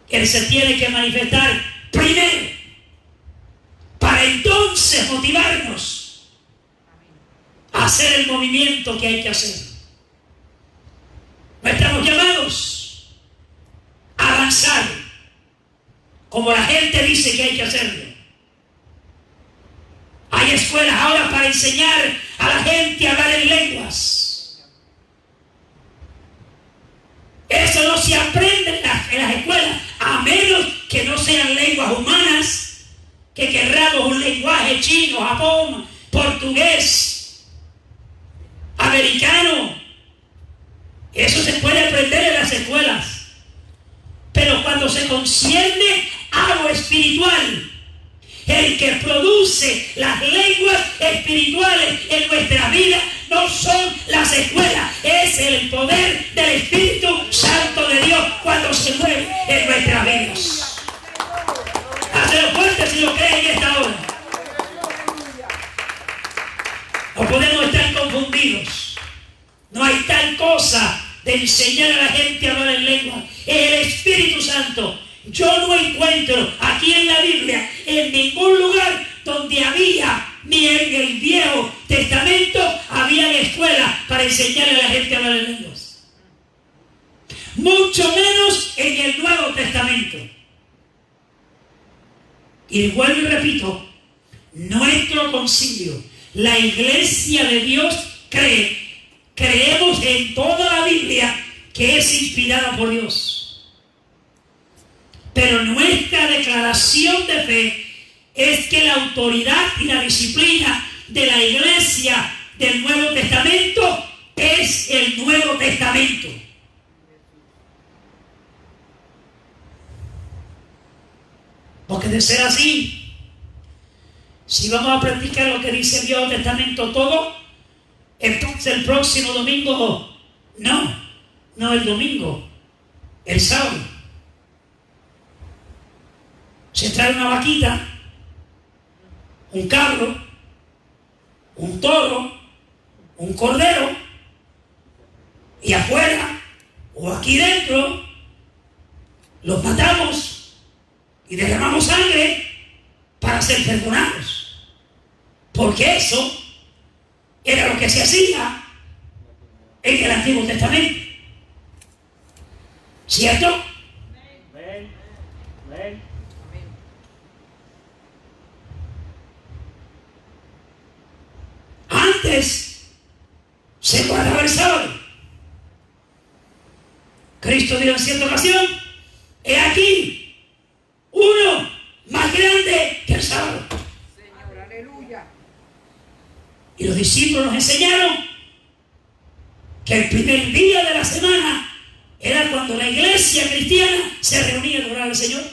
Él se tiene que manifestar primero para entonces motivarnos a hacer el movimiento que hay que hacer. No estamos llamados a avanzar como la gente dice que hay que hacerlo. Hay escuelas ahora para enseñar a la gente a hablar en lenguas. Eso no se aprende en las escuelas, a menos que no sean lenguas humanas, que querramos un lenguaje chino, Japón, portugués, americano. Eso se puede aprender en las escuelas. Pero cuando se concierne algo espiritual, el que produce las lenguas espirituales en nuestra vida no son las escuelas, es el poder del Espíritu Santo de Dios cuando se mueve en nuestras vidas. Hazlo fuerte si lo crees en esta hora. No podemos estar confundidos. No hay tal cosa de enseñar a la gente a hablar en lengua. El Espíritu Santo. Yo no encuentro aquí en la Biblia, en ningún lugar donde había, ni en el Viejo Testamento, había escuelas para enseñarle a la gente a hablar en lenguas. Mucho menos en el Nuevo Testamento. Y vuelvo y repito, nuestro concilio, la Iglesia de Dios creemos en toda la Biblia que es inspirada por Dios. Pero nuestra declaración de fe es que la autoridad y la disciplina de la Iglesia del Nuevo Testamento es el Nuevo Testamento. Porque de ser así, si vamos a practicar lo que dice el Viejo Testamento todo, entonces el próximo domingo, no el domingo, el sábado, se trae una vaquita, un cabro, un toro, un cordero, y afuera o aquí dentro los matamos y derramamos sangre para ser perdonados. Porque eso era lo que se hacía en el Antiguo Testamento. ¿Cierto? Amén. Amén. Antes se guardaba el sábado. Cristo dijo en cierta ocasión: he aquí uno más grande que el sábado. Señor, aleluya. Y los discípulos nos enseñaron que el primer día de la semana era cuando la iglesia cristiana se reunía a adorar al Señor.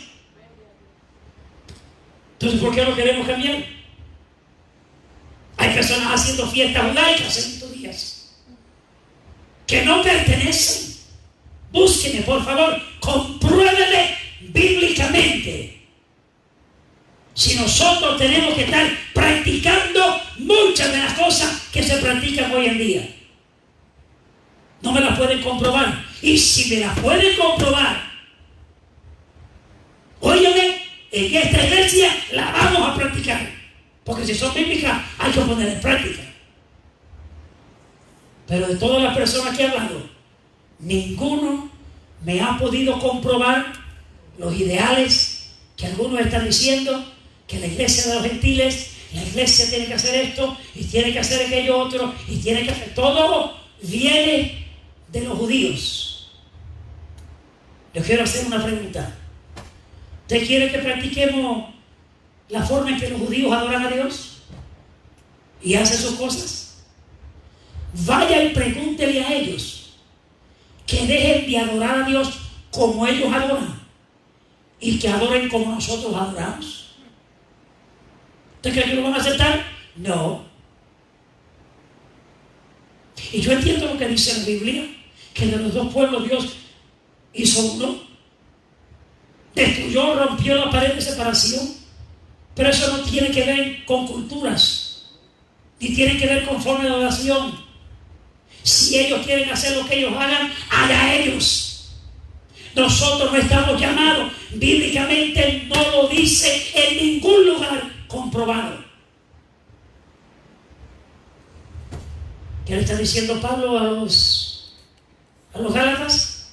Entonces, ¿por qué no queremos cambiar? Hay personas haciendo fiestas judaicas en estos días que no pertenecen. Búsqueme, por favor, compruébeme bíblicamente si nosotros tenemos que estar practicando muchas de las cosas que se practican hoy en día. No me las pueden comprobar. Y si me las pueden comprobar, óyeme, en esta iglesia la vamos a practicar. Porque si son bíblicas, hay que ponerlas en práctica. Pero de todas las personas que he hablado, ninguno me ha podido comprobar los ideales que algunos están diciendo, que la iglesia de los gentiles, la iglesia tiene que hacer esto, y tiene que hacer aquello otro, y tiene que hacer... Todo viene de los judíos. Yo quiero hacer una pregunta. ¿Usted quiere que practiquemos la forma en que los judíos adoran a Dios y hacen sus cosas? Vaya y pregúntele a ellos que dejen de adorar a Dios como ellos adoran y que adoren como nosotros adoramos. ¿Usted cree que lo van a aceptar? No. Y yo entiendo lo que dice la Biblia, que de los dos pueblos Dios hizo uno, destruyó, rompió la pared de separación, pero eso no tiene que ver con culturas, ni tiene que ver con forma de adoración. Si ellos quieren hacer lo que ellos hagan, allá ellos. Nosotros no estamos llamados, bíblicamente no lo dice en ningún lugar comprobado. ¿Qué le está diciendo Pablo a los Gálatas?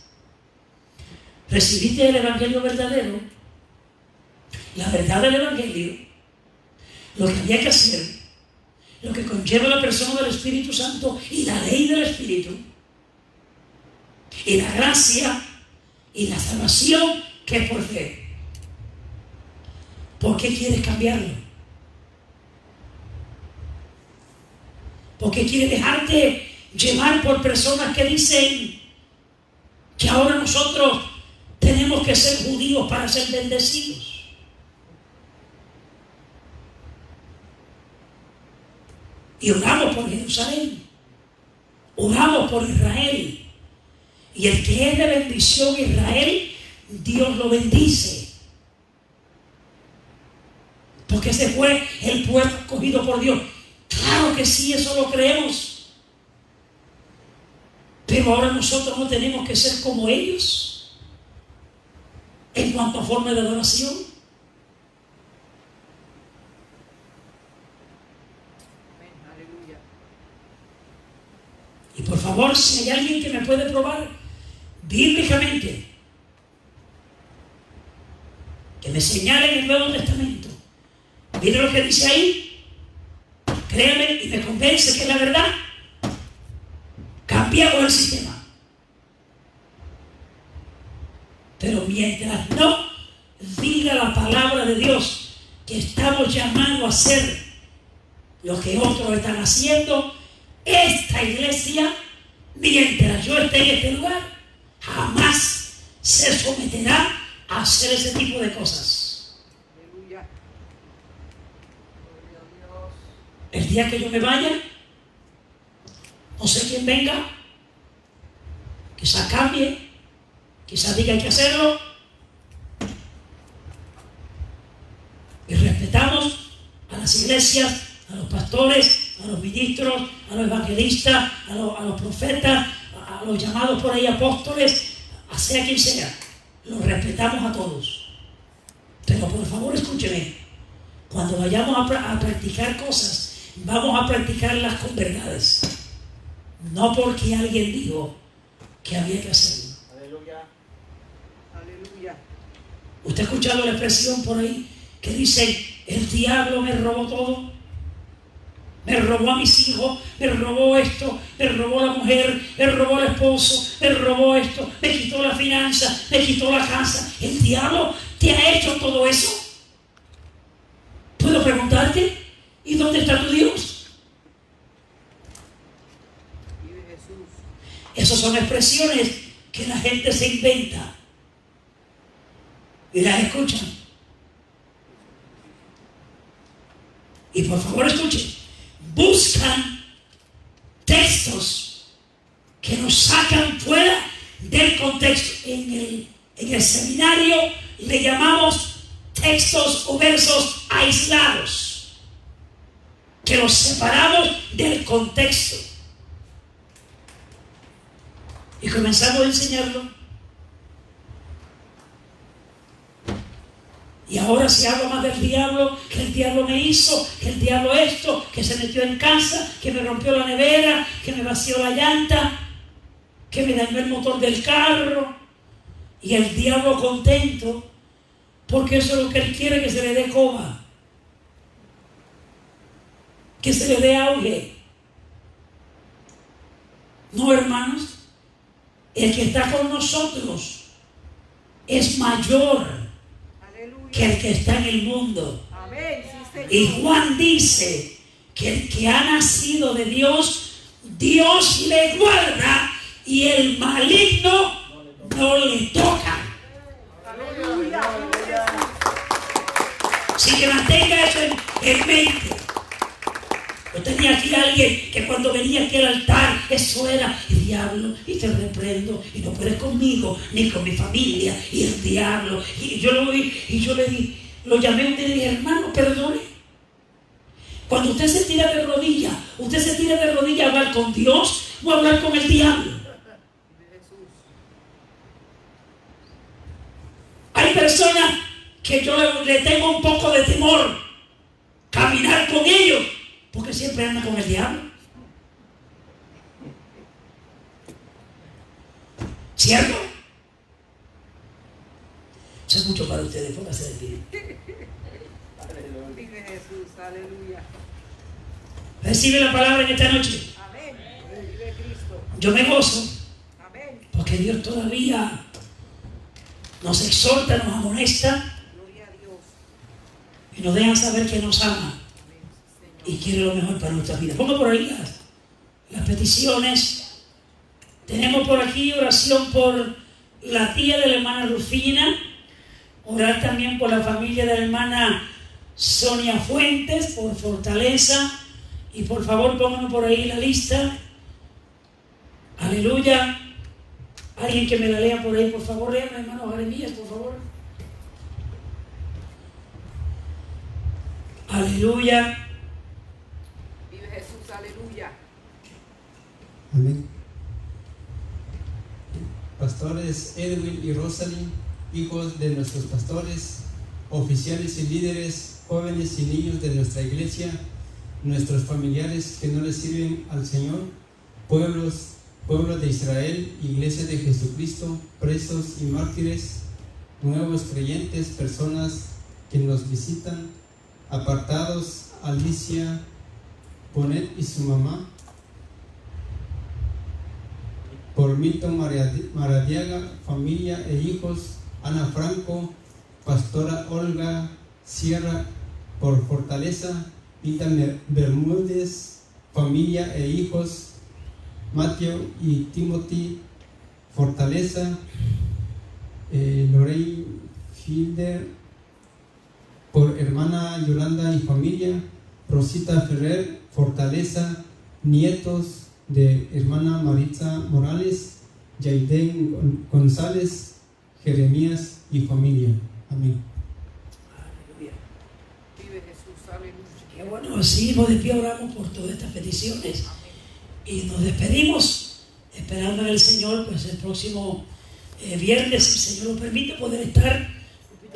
Recibiste el evangelio verdadero, la verdad del evangelio, lo que había que hacer, lo que conlleva la persona del Espíritu Santo y la ley del Espíritu, y la gracia y la salvación que es por fe. ¿Por qué quieres cambiarlo? ¿Por qué quieres dejarte llevar por personas que dicen que ahora nosotros tenemos que ser judíos para ser bendecidos? Y oramos por Jerusalén, oramos por Israel, y el que es de bendición Israel, Dios lo bendice, porque ese fue el pueblo escogido por Dios. Claro que sí, eso lo creemos, pero ahora nosotros no tenemos que ser como ellos en cuanto a forma de adoración. Y por favor, si hay alguien que me puede probar bíblicamente, que me señale en el Nuevo Testamento, mire lo que dice ahí, créame y me convence que es la verdad, cambiamos el sistema. Pero mientras no diga la palabra de Dios que estamos llamados a hacer lo que otros están haciendo, esta iglesia, mientras yo esté en este lugar, jamás se someterá a hacer ese tipo de cosas. Aleluya. Gloria a Dios. El día que yo me vaya, no sé quién venga, quizás cambie, quizás diga hay que hacerlo, y respetamos a las iglesias, a los pastores, a los ministros, a los evangelistas, a los profetas, a los llamados por ahí apóstoles, a sea quien sea, los respetamos a todos. Pero por favor escúcheme, cuando vayamos a practicar cosas, vamos a practicarlas con verdades, no porque alguien dijo que había que hacerlo. Aleluya. Aleluya. ¿Usted ha escuchado la expresión por ahí que dice, el diablo me robó todo? Me robó a mis hijos, me robó esto, me robó la mujer, me robó el esposo, me robó esto, me quitó la finanza, me quitó la casa. ¿El diablo te ha hecho todo eso? ¿Puedo preguntarte? ¿Y dónde está tu Dios? Vive Jesús. Esas son expresiones que la gente se inventa y las escuchan. Y por favor escuchen. Buscan textos que nos sacan fuera del contexto. En el seminario le llamamos textos o versos aislados, que los separamos del contexto. Y comenzamos a enseñarlo. Y ahora si hablo más del diablo, que el diablo me hizo, que el diablo esto, que se metió en casa, que me rompió la nevera, que me vació la llanta, que me dañó el motor del carro. Y el diablo contento, porque eso es lo que él quiere, que se le dé coba, que se le dé auge. No, hermanos, el que está con nosotros es mayor que el que está en el mundo. Amén. Sí, Señor. Y Juan dice que el que ha nacido de Dios, Dios le guarda y el maligno no le toca. Aleluya. Así que mantenga eso en mente. Yo tenía aquí a alguien que cuando venía aquí al altar, eso era el diablo, y te reprendo, y no puedes conmigo, ni con mi familia, y el diablo. Y yo lo vi, y yo le di, lo llamé un día y le dije, hermano, perdone. Cuando usted se tira de rodillas a hablar con Dios o a hablar con el diablo. Hay personas que yo le tengo un poco de temor caminar con ellos, porque siempre andan con el diablo. ¿Cierto? Eso es mucho para ustedes, pónganse de pie. Vive Jesús, aleluya. Recibe la palabra en esta noche. Amén. Vive Cristo. Yo me gozo, Amén. porque Dios todavía nos exhorta, nos amonesta Gloria a Dios. y nos deja saber que nos ama Amén, Señor. y quiere lo mejor para nuestra vida. Pongo por ahí las peticiones. Tenemos por aquí oración por la tía de la hermana Rufina, orar también por la familia de la hermana Sonia Fuentes, por fortaleza, y por favor pónganme por ahí la lista. Aleluya. Alguien que me la lea por ahí, por favor, léame, hermano Jeremías, por favor. Aleluya. Vive Jesús, aleluya. Amén. Pastores Edwin y Rosalind, hijos de nuestros pastores, oficiales y líderes, jóvenes y niños de nuestra iglesia, nuestros familiares que no le sirven al Señor, pueblo de Israel, iglesia de Jesucristo, presos y mártires, nuevos creyentes, personas que nos visitan, apartados, Alicia, Bonet y su mamá, por Milton Maradiaga, familia e hijos, Ana Franco, pastora Olga Sierra, por Fortaleza, Vita Bermúdez, familia e hijos, Matthew y Timothy, Fortaleza, Lorraine Fielder, por hermana Yolanda y familia, Rosita Ferrer, Fortaleza, nietos de hermana Maritza Morales, Yaiden González, Jeremías y familia. Amén. Aleluya. Vive Jesús, aleluya. Qué bueno, seguimos de pie, oramos por todas estas peticiones y nos despedimos esperando en el Señor, pues el próximo viernes, si el Señor lo permite, poder estar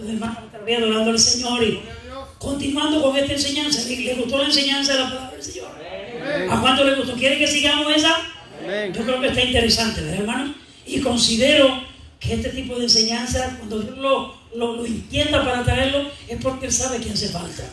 de hermano otra vez adorando al Señor y continuando con esta enseñanza. ¿Le gustó la enseñanza de la palabra del Señor? ¿A cuánto le gustó? ¿Quiere que sigamos esa? Yo creo que está interesante, ¿verdad, hermano? Y considero que este tipo de enseñanza, cuando Dios lo entienda para traerlo, es porque Él sabe que hace falta.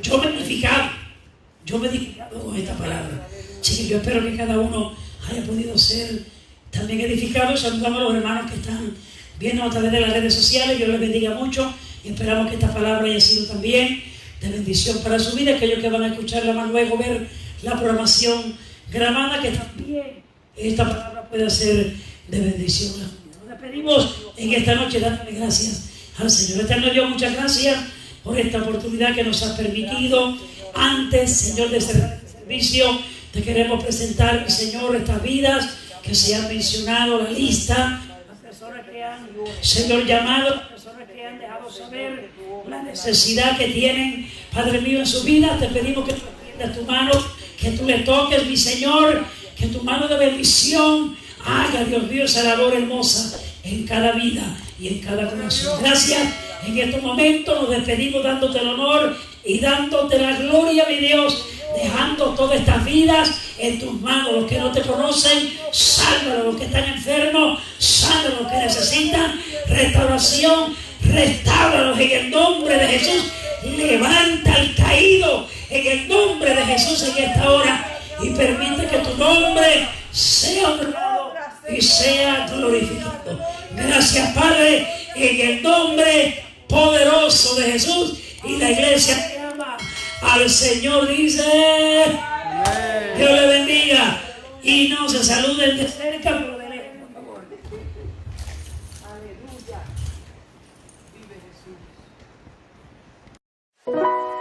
Yo me he edificado con esta palabra. Sí, yo espero que cada uno haya podido ser también edificado. Saludamos a los hermanos que están viendo a través de las redes sociales. Dios les bendiga mucho y esperamos que esta palabra haya sido también de bendición para su vida. Aquellos que van a escucharla más luego, ver la programación grabada, que también esta palabra pueda ser de bendición. Nos despedimos en esta noche dándole gracias al Señor. Eterno Dios, muchas gracias por esta oportunidad que nos ha permitido. Antes, Señor, de cerrar este servicio, te queremos presentar, Señor, estas vidas que se han mencionado, la lista, las personas que han, Señor, llamado, las personas que han dejado saber la necesidad que tienen, Padre mío, en su vida. Te pedimos que tú extiendas tu mano, que tú le toques, mi Señor, que tu mano de bendición haga, Dios mío, esa labor hermosa en cada vida y en cada corazón. Gracias, En estos momentos nos despedimos dándote el honor y dándote la gloria, mi Dios, dejando todas estas vidas en tus manos. Los que no te conocen, sálvalos. Los que están enfermos, sálvalos. Los que necesitan restauración, restáuralos en el nombre de Jesús. Levanta al caído en el nombre de Jesús en esta hora y permite que tu nombre sea honrado y sea glorificado. Gracias, Padre, en el nombre poderoso de Jesús. Y la iglesia que ama al Señor dice: amén. Dios le bendiga. Y no se saluden de cerca, pero de lejos, por favor. Aleluya. Vive Jesús.